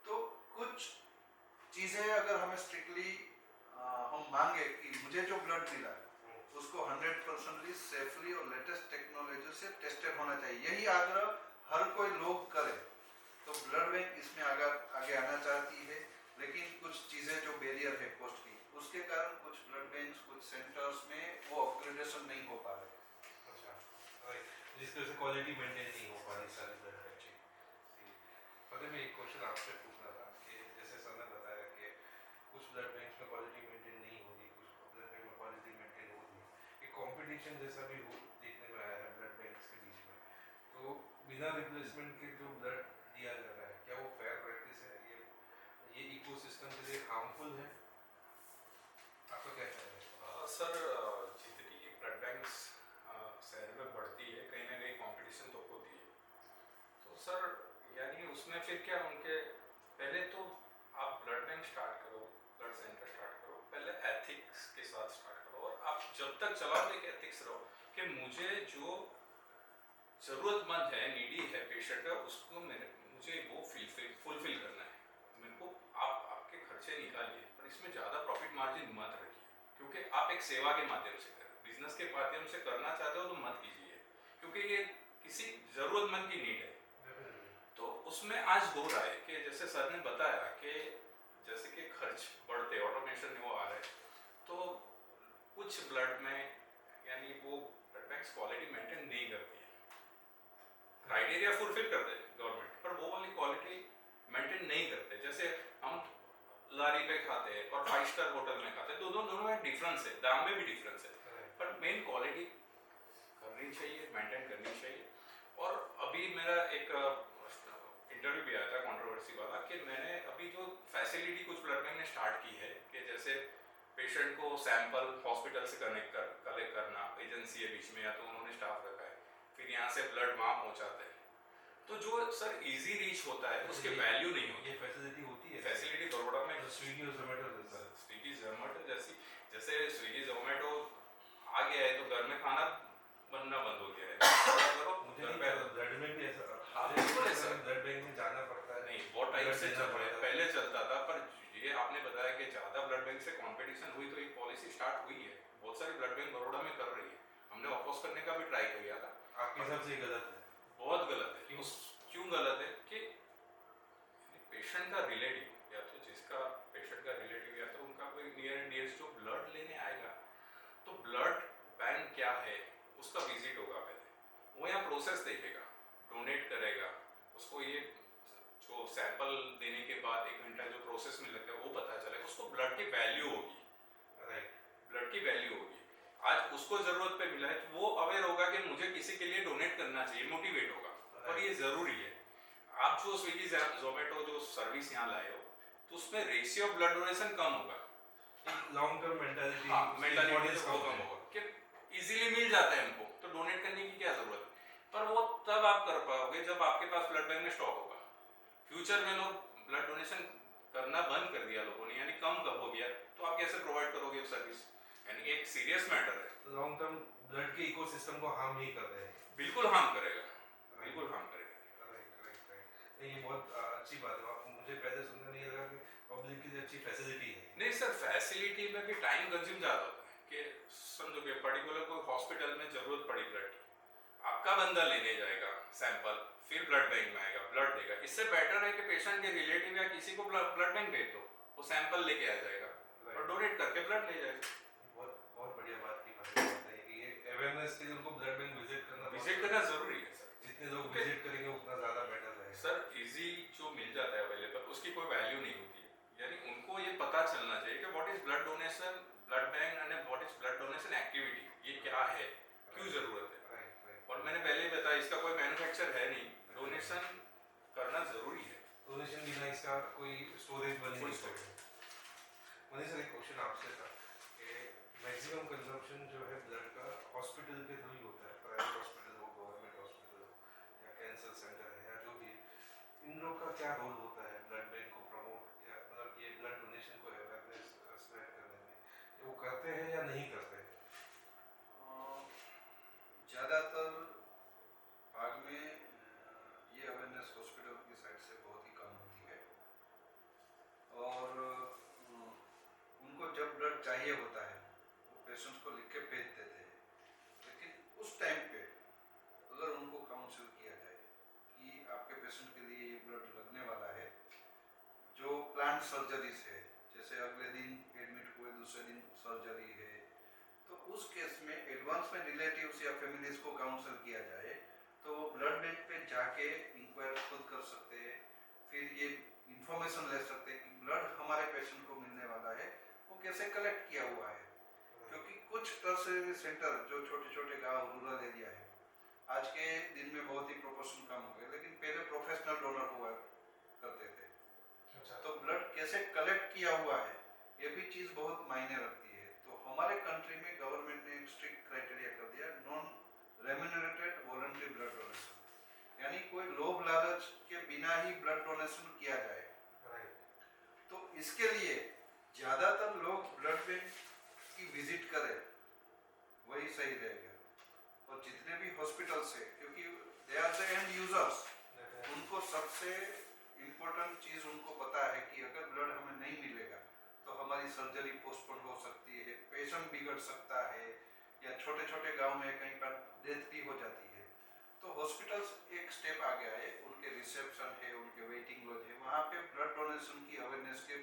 तो कुछ चीजें अगर हमें स्ट्रिक्टली हम मांगे कि मुझे जो ब्लड मिला उसको 100% सेफली और लेटेस्ट टेक्नोलॉजी से टेस्टेड होना चाहिए, यही आग्रह हर कोई लोग करे। तो ब्लड बैंक इसमें आगे आना चाहती है, लेकिन कुछ चीज़ें जो बैरियर है कॉस्ट की, उसके कारण कुछ ब्लड बैंक कुछ सेंटर्स में वो अपग्रेडेशन नहीं हो पा रहे। अच्छा, राइट, जिसकी वजह से क्वालिटी मेंटेन नहीं हो पा रही सारी ब्लड बैंक की। पहले मैं एक क्वेश्चन आपसे पूछना था कि जैसे सर ने बताया कि कुछ ब्लड बैंक में क्वालिटी मेंटेन नहीं होती, कुछ ब्लड बैंक में क्वालिटी मेंटेन होती है। एक कंपटीशन जैसा भी देखने में आया है ब्लड बैंक्स के बीच में, तो बिना रिप्लेसमेंट के जो ब्लड दिया जाता है, क्या वो फेयर प्रैक्टिस है? ये इकोसिस्टम के लिए हार्मफुल है? आपका क्या ख्याल है? सर जितनी ब्लड बैंक्स शहर में बढ़ती है, कहीं ना कहीं कंपटीशन तो होती है। तो सर यानी उसमें फिर क्या, उनके पहले तो आप ब्लड बैंक स्टार्ट करो, ब्लड सेंटर स्टार्ट करो, पहले एथिक्स के साथ स्टार्ट करो, और आप जब तक चलाओ एक एथिक्स रहो कि मुझे जो ज़रूरतमंद है, नीडी है पेशेंट का, उसको मुझे वो फुलफिल करना है। मेरे को आप आपके खर्चे निकालिए, पर इसमें ज़्यादा प्रॉफिट मार्जिन मत रखिए, क्योंकि आप एक सेवा के माध्यम से करें, बिजनेस के माध्यम से करना चाहते हो तो मत कीजिए, क्योंकि ये किसी ज़रूरतमंद की नीड है। तो उसमें आज दो राय कि जैसे सर ने बताया कि जैसे कि खर्च बढ़ते, ऑटोमेशन में वो आ रहा है, तो कुछ ब्लड में यानी वो ब्लड बैंक्स क्वालिटी मेंटेन नहीं करती है। क्राइटेरिया फुलफिल कर दे गवर्नमेंट, पर वो वाली क्वालिटी मेंटेन नहीं करते। जैसे हम लारी पे खाते हैं और 5 स्टार होटल में खाते हैं, दोनों में डिफरेंस है, दाम में भी डिफरेंस है, पर मेन क्वालिटी करनी चाहिए, मेंटेन करनी चाहिए। और अभी मेरा एक इंटरव्यू भी आया था कंट्रोवर्सी वाला कि मैंने अभी जो फैसिलिटी कुछ ब्लड बैंक ने स्टार्ट की है कि जैसे पेशेंट को सैंपल हॉस्पिटल से कलेक्ट करना, एजेंसी है बीच में या तो उन्होंने स्टाफ रखा है, फिर यहाँ से ब्लड वहाँ पहुँचाते हैं, तो जो सर इजी रीच होता है उसके वैल्यू नहीं होती। ये फैसिलिटी होती है, फैसिलिटी बड़ोड़ा में स्विगी और जोमेटो जैसी, जैसे स्विगी जोमेटो आ गया है तो घर में खाना बनना बंद हो गया है। मुझे नहीं पता, ब्लड में भी ऐसा, हाँ बिल्कुल है सर, ब्लड बैंक में जाना पड़ता है। नहीं बहुत टाइम से चल रहा है, पहले चलता था, पर ये आपने बताया कि ज़्यादा ब्लड बैंक से कंपटीशन हुई तो ये पॉलिसी स्टार्ट हुई है, बहुत सारी ब्लड बैंक बड़ोड़ा में कर रही है, हमने अपोज करने का भी ट्राई किया था। आपके हिसाब से गलत है? बहुत गलत है। क्यों गलत है कि पेशेंट का रिलेटिव या तो जिसका पेशेंट का रिलेटिव या तो उनका कोई नियर एंड डियर जो ब्लड लेने आएगा, तो ब्लड बैंक क्या है उसका विजिट होगा, पहले वो यहाँ प्रोसेस देखेगा, डोनेट करेगा, उसको ये जो सैंपल देने के बाद 1 घंटा जो प्रोसेस में लगता है वो पता चलेगा, उसको ब्लड की वैल्यू होगी, राइट, ब्लड की वैल्यू होगी। आज उसको जरूरत पे मिला है तो वो अवेयर होगा कि मुझे किसी के लिए डोनेट करना चाहिए, मोटिवेट होगा, और ये जरूरी है। आप जो स्विगी जोमेटो जो सर्विस यहाँ लाए हो तो उसमें रेशियो ऑफ ब्लड डोनेशन कम होगा, लॉन्ग टर्म मेंटालिटी वो कम होगा कि इजीली मिल जाता है हमको, तो डोनेट करने की क्या जरूरत है। पर वो तब आप कर पाओगे जब आपके पास ब्लड बैंक में स्टॉक होगा। फ्यूचर में लोग ब्लड डोनेशन करना बंद कर दिया लोगों ने, यानी कम कब हो गया, तो आप कैसे प्रोवाइड करोगे सर्विस, यानी एक सीरियस मैटर है। लॉन्ग टर्म ब्लड के इकोसिस्टम को हार्म नहीं कर रहे हैं। बिल्कुल हार्म करेगा, बिल्कुल हार्म करेगा। ये बहुत अच्छी बात है, मुझे पहले सुनने नहीं लगा कि पब्लिक के लिए अच्छी फैसिलिटी है। नहीं सर, फैसिलिटी में भी टाइम कंज्यूम ज़्यादा होता है कि समझो कि पर्टिकुलर कोई हॉस्पिटल में ज़रूरत पड़ी ब्लड की, आपका बंदा लेने जाएगा सैंपल, फिर ब्लड बैंक में आएगा, ब्लड देगा। इससे बेटर है कि पेशेंट के रिलेटिव या किसी को ब्लड बैंक भेज दो, वो सैंपल लेके आ जाएगा और डोनेट करके ब्लड ले जाएगा। बहुत बढ़िया बात की बात है कि ये अवेयरनेस के लिए उनको ब्लड बैंक विजिट करना जरूरी है सर। जितने लोग विजिट करेंगे उतना ज़्यादा बेटर रहेगा सर। इजी जो मिल जाता है अवेलेबल, उसकी कोई वैल्यू नहीं होती, यानी उनको ये पता चलना चाहिए कि what is blood donation, blood bank and what is blood donation activity, ये क्या है, क्यों जरूरत है। और मैंने पहले ही बताया इसका कोई मैन्युफैक्चर है नहीं, डोनेशन करना जरूरी है, डोनेशन बिना इसका कोई स्टोरेज बन नहीं सकता। मनीष सर, एक क्वेश्चन आपसे था कि मैक्सिमम कंजम्पशन जो है ब्लड का हॉस्पिटल के थ्रू ही होता है, प्राइवेट हॉस्पिटल हो, गवर्नमेंट हॉस्पिटल हो या कैंसर सेंटर है या जो भी, इन लोग का क्या रोल होता है ब्लड बैंक को प्रमोट या मतलब ये ब्लड डोनेशन को अवेयरनेस स्प्रेड करने में, वो करते हैं या नहीं करते हैं? ज़्यादातर भाग में ये अवेयरनेस हॉस्पिटल की साइड से बहुत ही कम होती है, और उनको जब ब्लड प्लान सर्जरीज है, जैसे अगले दिन एडमिट हुए दूसरे दिन सर्जरी है, तो उस केस में एडवांस में रिलेटिव्स या फैमिलीज को काउंसल किया जाए तो वो ब्लड बैंक पे जाके इंक्वायर खुद कर सकते हैं, फिर ये इंफॉर्मेशन ले सकते हैं कि ब्लड हमारे पेशेंट को मिलने वाला है वो कैसे कलेक्ट किया हुआ है। क्योंकि कुछ टर्शियरी सेंटर जो छोटे छोटे गांव रूरल एरिया है आज के दिन में बहुत ही प्रोपोर्शन कम हो गए, लेकिन पहले प्रोफेशनल डोनर हुआ करते थे। अच्छा। तो ब्लड कैसे कलेक्ट किया हुआ है ये भी चीज़ बहुत मायने रखती है। तो हमारे कंट्री में गवर्नमेंट ने एक स्ट्रिक्ट क्राइटेरिया कर दिया, नॉन रेम्यूनरेटेड वॉलंटरी ब्लड डोनेशन, यानी कोई लोभ लालच के बिना ही ब्लड डोनेशन किया जाए। राइट। तो इसके लिए ज़्यादातर लोग ब्लड बैंक की विजिट करें वही सही रहेगा। और जितने भी हॉस्पिटल्स है, क्योंकि they are the end users, उनको सबसे इम्पोर्टेंट चीज़ उनको पता है कि अगर ब्लड हमें नहीं मिलेगा तो हमारी सर्जरी पोस्टपोन हो सकती है, पेशेंट बिगड़ सकता है, या छोटे छोटे गांव में कहीं पर डेथ भी हो जाती है। तो हॉस्पिटल्स एक स्टेप आगे आए, उनके रिसेप्शन है, उनके वेटिंग लॉज है, वहाँ पे ब्लड डोनेशन की अवेयरनेस के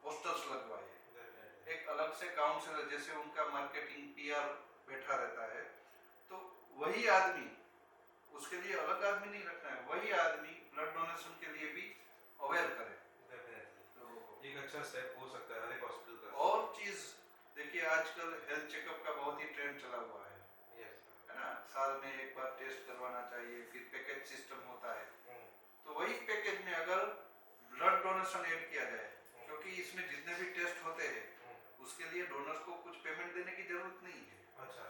पोस्टर्स लगवाए। एक अलग से काउंसलर जैसे उनका मार्केटिंग पीआर बैठा रहता है, तो वही आदमी, उसके लिए अलग आदमी नहीं रखना है, वही आदमी ब्लड डोनेशन के लिए भी अवेयर करे। डेफिनेटली एक अच्छा स्टेप हो सकता है हर एक हॉस्पिटल का। और चीज देखिए, आजकल हेल्थ चेकअप का बहुत ही ट्रेंड चला हुआ है ना, साल में एक बार टेस्ट करवाना चाहिए, फिर पैकेज सिस्टम होता है। तो वही पैकेज में अगर ब्लड डोनेशन ऐड किया जाए, क्योंकि इसमें जितने भी टेस्ट होते हैं उसके लिए डोनर्स को कुछ पेमेंट देने की जरूरत नहीं है। अच्छा।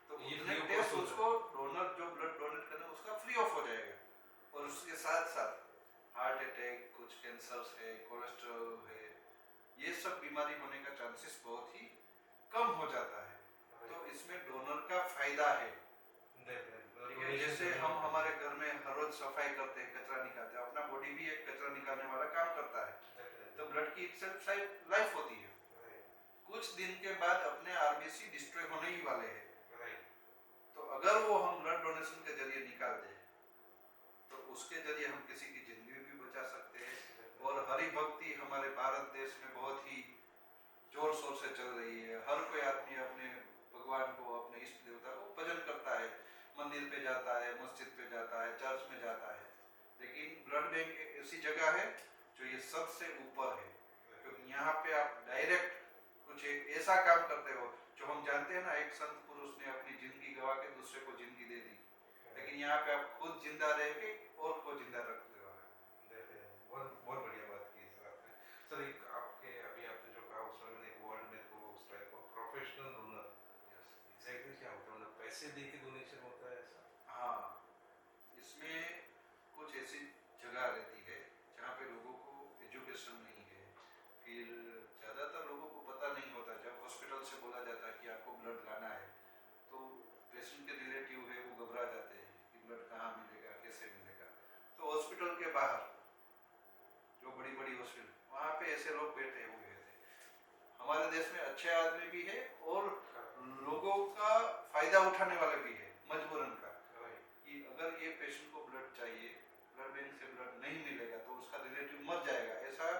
तो ये उतने free of टेस्ट cost उसको डोनर जो ब्लड डोनेट करे उसका फ्री ऑफ हो जाएगा। और उसके साथ साथ हार्ट अटैक, कुछ कैंसर्स है, कोलेस्ट्रॉल है, ये सब बीमारी होने का चांसेस बहुत ही कम हो जाता है। तो इसमें डोनर का फायदा है। ठीक है, जैसे हम हमारे घर में हर रोज सफाई करते हैं, कचरा निकालते हैं, अपना बॉडी भी एक कचरा निकालने वाला काम करता है। तो ब्लड की इटसेल्फ लाइफ होती है, कुछ दिन के बाद अपने आरबीसी डिस्ट्रॉय होने ही वाले हैं। तो अगर वो हम ब्लड डोनेशन के जरिए निकाल दें तो उसके जरिए हम किसी की जिंदगी भी बचा सकते हैं। और हरि भक्ति हमारे भारत देश में बहुत ही जोर शोर से चल रही है। हर कोई आदमी अपने भगवान को, अपने इष्ट देवता को भजन करता है, मंदिर पे जाता है, मस्जिद पे जाता है, चर्च में जाता है। लेकिन ब्लड बैंक एक ऐसी जगह है जो ये सबसे ऊपर है, क्योंकि यहाँ पे आप डायरेक्ट कुछ एक ऐसा काम करते हो जो हम जानते हैं ना, एक संत पुरुष ने अपनी जिंदगी गवा के दूसरे को जिंदगी दे दी, लेकिन यहाँ पे आप खुद जिंदा रह के और को जिंदा रख दे रहा है। बहुत बहुत बढ़िया बात की सर आपने। सर एक आपके अभी आपने जो कहा उसमें मैंने एक वर्ड मेरे को स्ट्राइक हुआ, प्रोफेशनल डोनर। एग्जैक्टली क्या होता है, मतलब पैसे दे के डोनेशन होता है ऐसा? हाँ, इसमें कुछ ऐसी जगह रहती है जहाँ पे लोगों को एजुकेशन नहीं है, फिर ज़्यादातर लोगों को पता नहीं होता। जब हॉस्पिटल से बोला जाता है कि आपको ब्लड लाना है तो पेशेंट के रिलेटिव है वो घबरा जाते हैं कि ब्लड कहाँ मिलेगा, कैसे मिलेगा। तो हॉस्पिटल के बाहर जो बड़ी बड़ी हॉस्पिटल, वहाँ पे ऐसे लोग बैठे हुए थे। हमारे देश में अच्छे आदमी भी है और लोगों का फायदा उठाने वाले भी है, मजबूरन का, कि अगर ये पेशेंट को ब्लड चाहिए, ब्लड बैंक से ब्लड नहीं मिलेगा तो उसका रिलेटिव मर जाएगा, ऐसा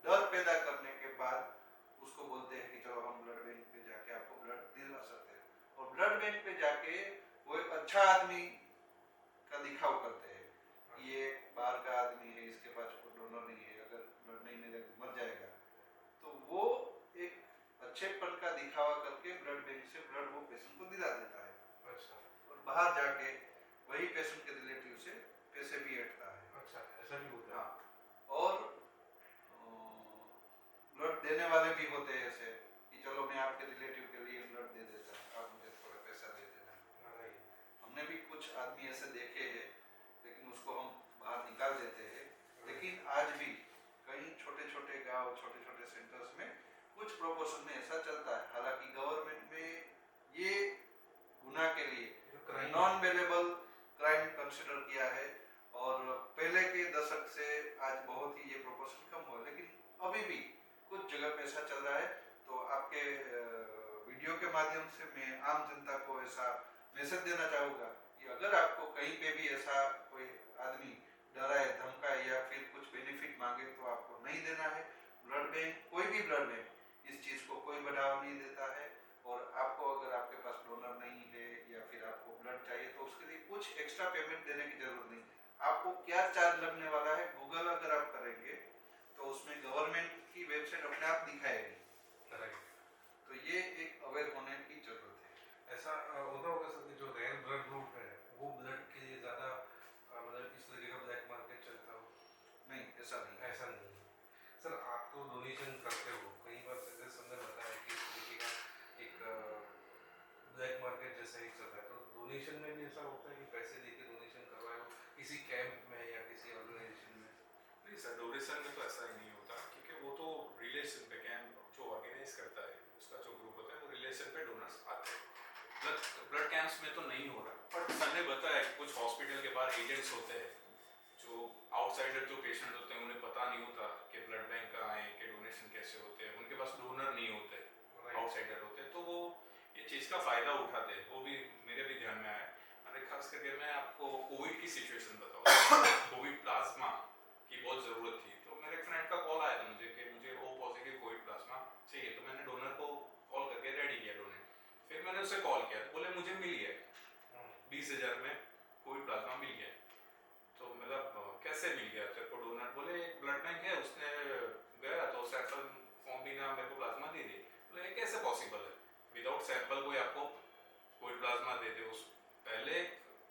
डर पैदा करने के बाद उसको बोलते हैं कि चलो हम ब्लड बैंक पे जाके आपको ब्लड दिला सकते हैं। और ब्लड बैंक पे जाके वो एक अच्छा आदमी का दिखाव करते हैं, ये बाहर का आदमी है, इसके पास कोई डोनर नहीं है, अगर ब्लड नहीं मिलेगा तो मर जाएगा। तो वो एक अच्छेपन का दिखावा करके ब्लड बैंक से ब्लड वो पेशेंट को दिला देता है। अच्छा। और बाहर जाके वही पेशेंट के रिलेटिव से पैसे भी हटता है। अच्छा, ऐसा भी होता है? हाँ, और ब्लड देने वाले भी होते हैं ऐसे कि चलो मैं आपके रिलेटिव के लिए ब्लड दे देता हूँ, आप मुझे थोड़ा पैसा दे देना। हमने भी कुछ आदमी ऐसे देखे हैं, लेकिन उसको हम बाहर निकाल देते हैं। लेकिन आज भी कई छोटे छोटे गांव, छोटे छोटे सेंटर्स में कुछ प्रोपोर्शन में ऐसा चलता है। हालांकि गवर्नमेंट में ये गुनाह के लिए नॉन वेलेबल क्राइम कंसिडर किया है, और पहले के दशक से आज बहुत ही ये प्रोपोर्शन कम हुआ, लेकिन अभी भी कुछ जगह पे ऐसा चल रहा है। तो आपके वीडियो के माध्यम से मैं आम जनता को ऐसा मैसेज देना चाहूँगा कि अगर आपको कहीं पे भी ऐसा कोई आदमी डराए धमकाए या फिर कुछ बेनिफिट मांगे तो आपको नहीं देना है। ब्लड बैंक, कोई भी ब्लड बैंक इस चीज़ को कोई बढ़ावा नहीं देता है। और आपको अगर आपके पास डोनर नहीं है या फिर आपको ब्लड चाहिए तो उसके लिए कुछ एक्स्ट्रा पेमेंट देने की जरूरत नहीं। आपको क्या चार्ज लगने वाला है, गूगल अगर आप करेंगे तो उसमें गवर्नमेंट की वेबसाइट अपने आप दिखाएगी। तो ये एक अवेयर होने की जरूरत है। ऐसा होता होगा सर कि जो रेयर ब्लड ग्रुप है वो ब्लड के लिए ज़्यादा मतलब इस तरीके का ब्लैक मार्केट चलता हो? नहीं, ऐसा नहीं। ऐसा नहीं है सर। आप तो डोनेशन करते हो, कई बार जैसे हमने बताया कि इस तरीके का एक ब्लैक मार्केट जैसा ही चल रहा है, तो डोनेशन में भी ऐसा होता है कि पैसे देके डोनेशन करवाए हो किसी कैंप में या किसी ऑर्गेनाइजेशन में? नहीं सर, डोनेशन में तो ऐसा ही नहीं होता, क्योंकि वो तो रिलेशन पे कैंप जो ऑर्गेनाइज करता है उसका जो ग्रुप होता है वो रिलेशन पे डोनर्स आते हैं। ब्लड कैंप्स में तो नहीं हो रहा, बट सर ने बताया कि कुछ हॉस्पिटल के बाहर एजेंट्स होते हैं जो आउटसाइडर जो पेशेंट होते हैं उन्हें पता नहीं होता कि ब्लड बैंक कहाँ है, कि डोनेशन कैसे होते हैं, उनके पास डोनर नहीं होते, आउटसाइडर होते हैं, तो वो ये चीज़ का फ़ायदा उठाते हैं। वो भी मेरे भी ध्यान में आया। अरे खास करके मैं आपको कोविड की सिचुएशन बताऊँ, कोविड प्लाज्मा की बहुत ज़रूरत थी, तो मेरे फ्रेंड का कॉल आया था मुझे कि मुझे ओ पॉजिटिव कोविड प्लाज्मा चाहिए, तो मैंने डोनर को कॉल करके रेडी किया डोनेट। फिर मैंने उसे कॉल किया तो बोले मुझे मिल गया 20,000 में कोविड प्लाज्मा मिल गया। तो मतलब कैसे मिल गया तेरे को डोनर? बोले एक ब्लड बैंक है, उसने गया तो सैंपल फॉर्म भी ना मेरे को प्लाज्मा दे दी। बोले कैसे पॉसिबल है, विदाउट सैंपल कोई आपको कोविड प्लाज्मा दे दे? उस पहले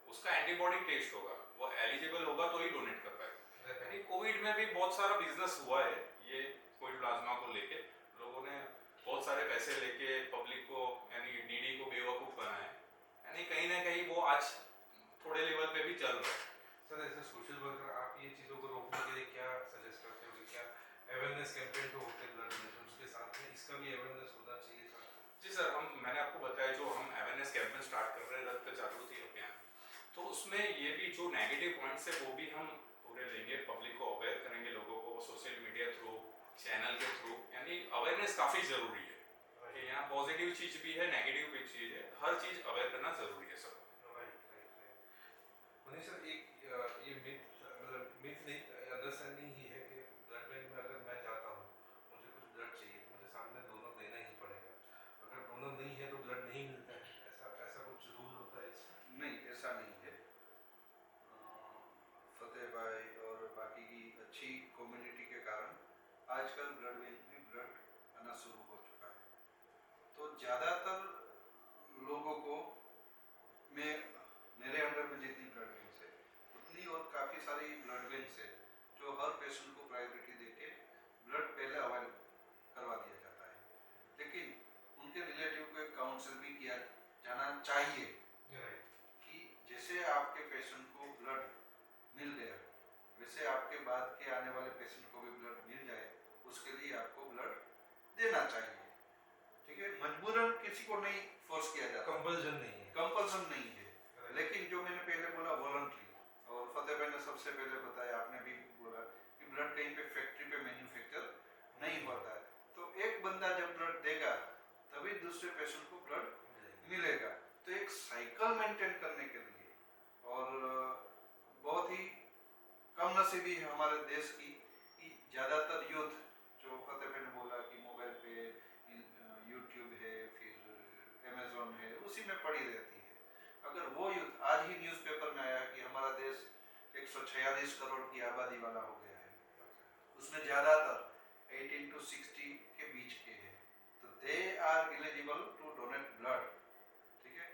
उसका एंटीबॉडी टेस्ट होगा, वो एलिजिबल होगा तो ही डोनेट कर पाएगा। यानी कोविड में भी बहुत सारा बिजनेस हुआ है ये कोविड प्लाज्मा को लेके। लोगों ने बहुत सारे पैसे लेके पब्लिक को यानी नीडी को बेवकूफ़ बनाया, यानी कहीं ना कहीं वो आज थोड़े लेवल पे भी चल रहा है। Sir as a social worker आप ये चीज़ों को रोकने के लिए क्या सजेस्ट करते हो? क्या अवेयरनेस कैंपेन तो होते हैं ब्लड डोनेशन, उसके साथ में इसका भी अवेयरनेस होना चाहिए साथ में? जी सर, मैंने आपको बताया जो हम अवेयरनेस कैंपेन स्टार्ट कर रहे हैं रक्त जागृति अभियान, तो उसमें ये भी जो नेगेटिव पॉइंट्स है वो भी हम पूरे लेंगे, पब्लिक को अवेयर करेंगे, लोगों को सोशल मीडिया थ्रू, चैनल के थ्रू। यानी अवेयरनेस काफ़ी ज़रूरी है कि यहाँ पॉजिटिव चीज़ भी है, नेगेटिव भी चीज़ है, हर चीज़ अवेयर करना ज़रूरी है सर। मनीष सर एक ये मिथ मतलब मिथ नहीं, अंडरस्टैंडिंग ही है कि ब्लड बैंक में अगर मैं जाता हूँ मुझे कुछ ब्लड चाहिए तो मुझे सामने डोनर देना ही पड़ेगा, अगर डोनर नहीं है तो ब्लड नहीं मिलता है, ऐसा ऐसा कुछ रूल होता है इसमें? नहीं, ऐसा नहीं है। फतेह भाई और बाकी की अच्छी कम्युनिटी के कारण आजकल ब्लड बैंक में ब्लड आना शुरू हो चुका है। तो ज़्यादातर लोगों को मेरे अंडर में जितनी ब्लड बैंक है उतनी और काफ़ी सारी ब्लड बैंक है जो हर पेशेंट को प्रायोरिटी देके ब्लड पहले अवेल करवा दिया जाता है। लेकिन उनके रिलेटिव को एक काउंसिल भी किया जाना चाहिए कि जैसे आपके पेशेंट को ब्लड मिल गया वैसे आपके बाद के आने वाले पेशेंट को भी ब्लड मिल जाए, उसके लिए आपको ब्लड देना चाहिए। ठीक है, मजबूरन किसी को नहीं फोर्स किया जाता, कंपल्सन नहीं है। कंपल्सन नहीं है। लेकिन जो मैंने पहले बोला वॉलंटरी, और फतेह भाई ने सबसे पहले बताया, आपने भी बोला कि ब्लड कहीं पे फैक्ट्री पे मैन्युफैक्चर नहीं होता है, तो एक बंदा जब ब्लड देगा तभी दूसरे पेशेंट को ब्लड मिलेगा। तो एक साइकिल मेंटेन करने के लिए, और बहुत ही कम नसीबी है हमारे देश की कि ज़्यादातर यूथ, जो फतेह भाई ने बोला कि मोबाइल पे यूट्यूब है, फिर अमेजोन है, उसी में पड़ी रहती है। अगर वो यूथ, आज ही न्यूज़पेपर में आया कि हमारा देश 146 करोड़ की आबादी वाला हो गया है, उसमें ज़्यादातर 18 to 60 के बीच के हैं, तो they are eligible to donate blood. ठीक है,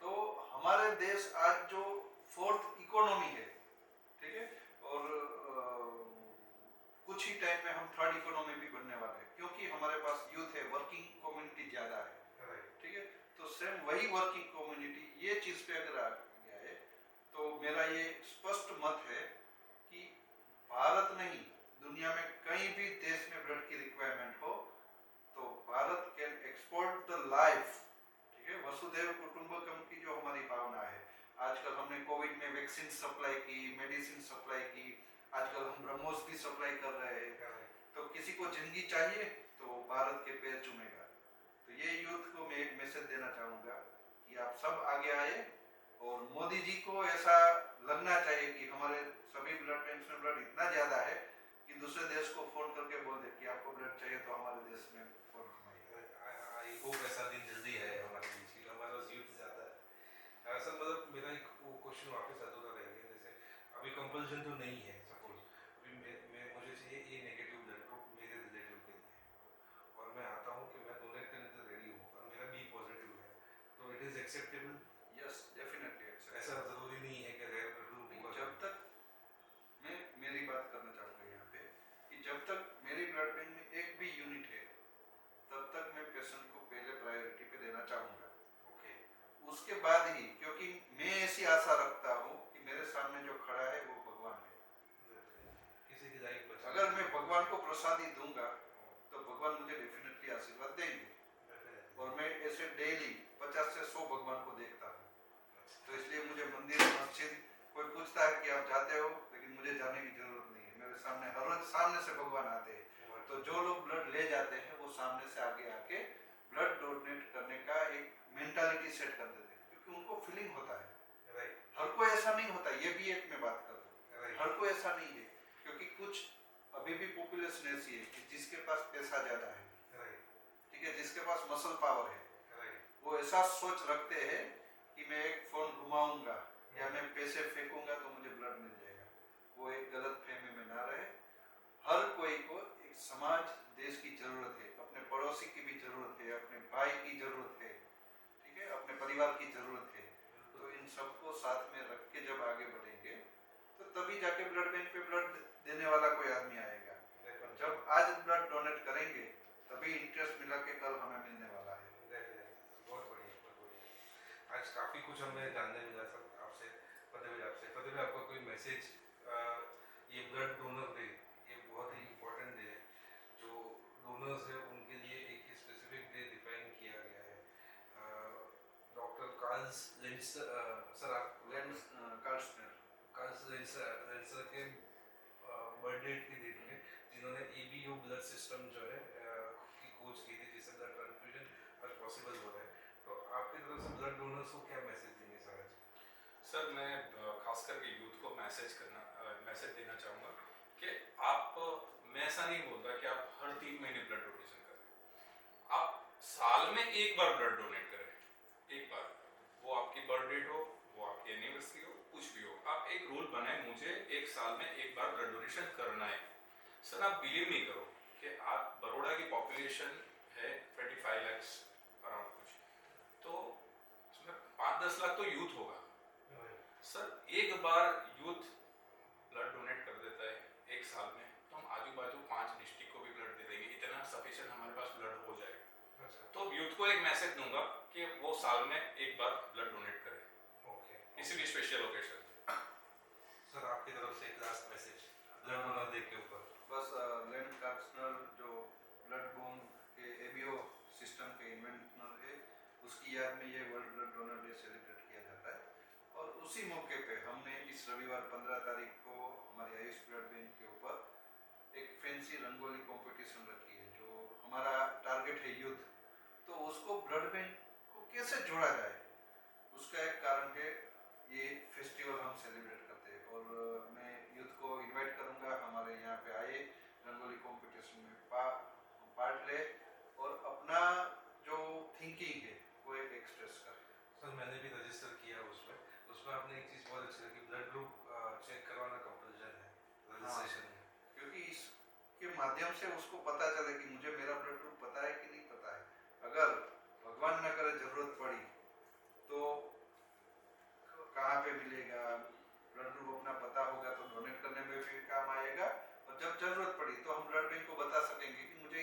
तो हमारे देश आज जो 4th इकोनॉमी है, ठीक है, और कुछ ही टाइम में हम 3rd इकोनॉमी भी बनने वाले हैं, क्योंकि हमारे पास यूथ है, वर्किंग कम्युनिटी ज़्यादा है। ठीक है, तो सेम वही वर्किंग कम्युनिटी ये चीज़ पे अगर आ गया है तो मेरा ये स्पष्ट मत है कि भारत नहीं, दुनिया में कहीं भी देश में ब्लड की रिक्वायरमेंट हो तो Bharat can export the life. ठीक है, वसुधैव कुटुंबकम की जो हमारी भावना है, आजकल हमने कोविड में वैक्सीन सप्लाई की, मेडिसिन सप्लाई की, आजकल हम ब्रह्मोस भी सप्लाई कर रहे हैं। तो किसी को जिंदगी चाहिए तो भारत के पैर चूमेगा। तो ये यूथ को मैं एक मैसेज देना चाहूँगा कि आप सब आगे आए, और मोदी जी को ऐसा लगना चाहिए कि हमारे सभी सभी ब्लड बैंक में ब्लड इतना ज़्यादा है कि दूसरे देश को फ़ोन करके बोल दे कि आपको ब्लड चाहिए तो हमारे देश में फ़ोन घुमाइए। आई होप ऐसा दिन जल्दी है हमारे बीच की, हमारा यूथ ज़्यादा है। सर मतलब मेरा एक वो क्वेश्चन वापस अधूरा रह गया, जैसे अभी कंपल्सन तो नहीं है, सपोज अभी मैं मुझे चाहिए ए नेगेटिव ब्लड ग्रुप मेरे रिलेटिव के लिए, और मैं आता हूँ कि मैं डोनेट करने के रेडी हूँ और मेरा बी पॉजिटिव है, तो it is acceptable? Yes, definitely ऐसा एक्सेप्टेबल। ज़रूरी नहीं है कि रेयर ब्लड ग्रुप होगा। जब तक मैं मेरी बात करना चाहूँगा यहाँ पे कि जब तक मेरी ब्लड बैंक में एक भी यूनिट है तब तक मैं पेशेंट को पहले प्रायोरिटी पे देना चाहूँगा। ओके। उसके बाद ही, क्योंकि मैं ऐसी आशा रखता हूँ कि मेरे सामने जो खड़ा है वो भगवान है। किसी की लाइफ बचा, अगर मैं भगवान को प्रसादी दूंगा तो भगवान मुझे डेफिनेटली आशीर्वाद देंगे, और मैं ऐसे डेली 50 से 100 भगवान को देखता हूँ। तो इसलिए मुझे मंदिर मस्जिद, कोई पूछता है कि आप जाते हो, लेकिन मुझे जाने की जरूरत नहीं है। मेरे सामने हर रोज सामने से भगवान आते हैं। तो जो लोग ब्लड ले जाते हैं वो सामने से आगे आके ब्लड डोनेट करने का एक मेंटालिटी सेट कर देते हैं, क्योंकि उनको फीलिंग होता है। राइट। हर कोई ऐसा नहीं होता, ये भी एक मैं बात कर रहा हूँ। राइट। हर कोई ऐसा नहीं है, क्योंकि कुछ अभी भी पॉपुलेशन ऐसी है कि जिसके पास पैसा ज्यादा है, ठीक है, जिसके पास मसल पावर है, वो ऐसा सोच रखते हैं कि मैं एक फोन घुमाऊंगा या मैं पैसे फेंकूंगा तो मुझे ब्लड मिल जाएगा। वो एक गलत फहमी में ना रहे। हर कोई को एक समाज देश की जरूरत है, अपने पड़ोसी की भी जरूरत है, अपने भाई की जरूरत है, ठीक है, अपने परिवार की जरूरत है। तो इन सबको साथ में रख के जब आगे बढ़ेंगे तो तभी जाके ब्लड बैंक पे ब्लड देने वाला कोई आदमी आएगा। जब आज ब्लड डोनेट करेंगे तभी इंटरेस्ट मिला के कल हमें मिलने वाला है। बहुत बढ़िया, बहुत बढ़िया। आज काफ़ी कुछ हमें जानने मिला सर आपसे। फतेह भाई, आपका कोई मैसेज? ये ब्लड डोनर डे, ये बहुत ही इम्पोर्टेंट डे है। जो डोनर्स है उनके लिए एक स्पेसिफिक डे डिफाइन किया गया है। डॉक्टर कार्ल्स लेंस, सर आप कार्ल्स लेंसर के बर्थडे की डेट में जिन्होंने एबीओ ब्लड सिस्टम जो है की खोज की थी, जिससे ब्लड ट्रांसफ्यूजन आज पॉसिबल हो रहा है। तो आपकी तरफ से ब्लड डोनर्स को क्या मैसेज देंगे सर आज? सर मैं खास करके यूथ को मैसेज देना चाहूँगा कि आप, मैं ऐसा नहीं बोलता कि आप हर 3 महीने ब्लड डोनेशन करें। आप साल में एक बार ब्लड डोनेट करें, एक बार, वो आपकी बर्थ डेट हो, वो आपकी एनिवर्सरी हो, कुछ भी हो, आप एक रूल बनाए मुझे एक साल में एक बार ब्लड डोनेशन करना है। सर आप बिलीव नहीं करो कि आप, बड़ौदा की पॉपुलेशन है 25 लाख अराउंड कुछ, तो उसमें 5-10 लाख तो यूथ होगा। सर एक बार यूथ ब्लड डोनेट कर देता है एक साल में, तो हम आजू बाजू 5 डिस्ट्रिक्ट को भी ब्लड दे देंगे, इतना सफिशिएंट हमारे पास ब्लड हो जाएगा। तो यूथ को एक मैसेज दूंगा कि वो साल में एक बार ब्लड डोनेट करें। ओके। किसी भी स्पेशल ओकेजन। सर आपकी तरफ से एक last message blood donor day के ऊपर? बस लेंड कार्सनर जो ब्लड बैंक के एबीओ सिस्टम के इन्वेंटर है, उसकी याद में ये world blood donor day celebrate किया जाता है। और उसी मौके पे हमने इस रविवार 15 तारीख को हमारे आयुष ब्लड बैंक के ऊपर एक फैंसी रंगोली कंपटीशन रखी है। जो हमारा टारगेट है यूथ, तो उसको ब्लड बैंक को कैसे जोड़ा जाए, उसका एक कारण है ये फेस्टिवल हम सेलिब्रेट करते हैं। और मैं यूथ को इनवाइट करूंगा हमारे यहाँ पे आए, रंगोली कंपटीशन में पार्ट ले और अपना जो थिंकिंग है वो एक एक्सप्रेस करें। सर मैंने भी रजिस्टर किया उसमें आपने एक चीज़ बहुत अच्छी लगी, ब्लड ग्रुप चेक करवाना कंपल्सन है रजिस्ट्रेशन में। क्योंकि इसके माध्यम से उसको पता चले कि मुझे मेरा ब्लड ग्रुप पता है कि नहीं पता है। अगर भगवान न करे जरूरत पड़ी तो कहाँ पे मिलेगा, ब्लड ग्रुप अपना पता होगा तो डोनेट करने में भी काम आएगा। और जब जरूरत पड़ी तो हम ब्लड बैंक को बता सकेंगे कि मुझे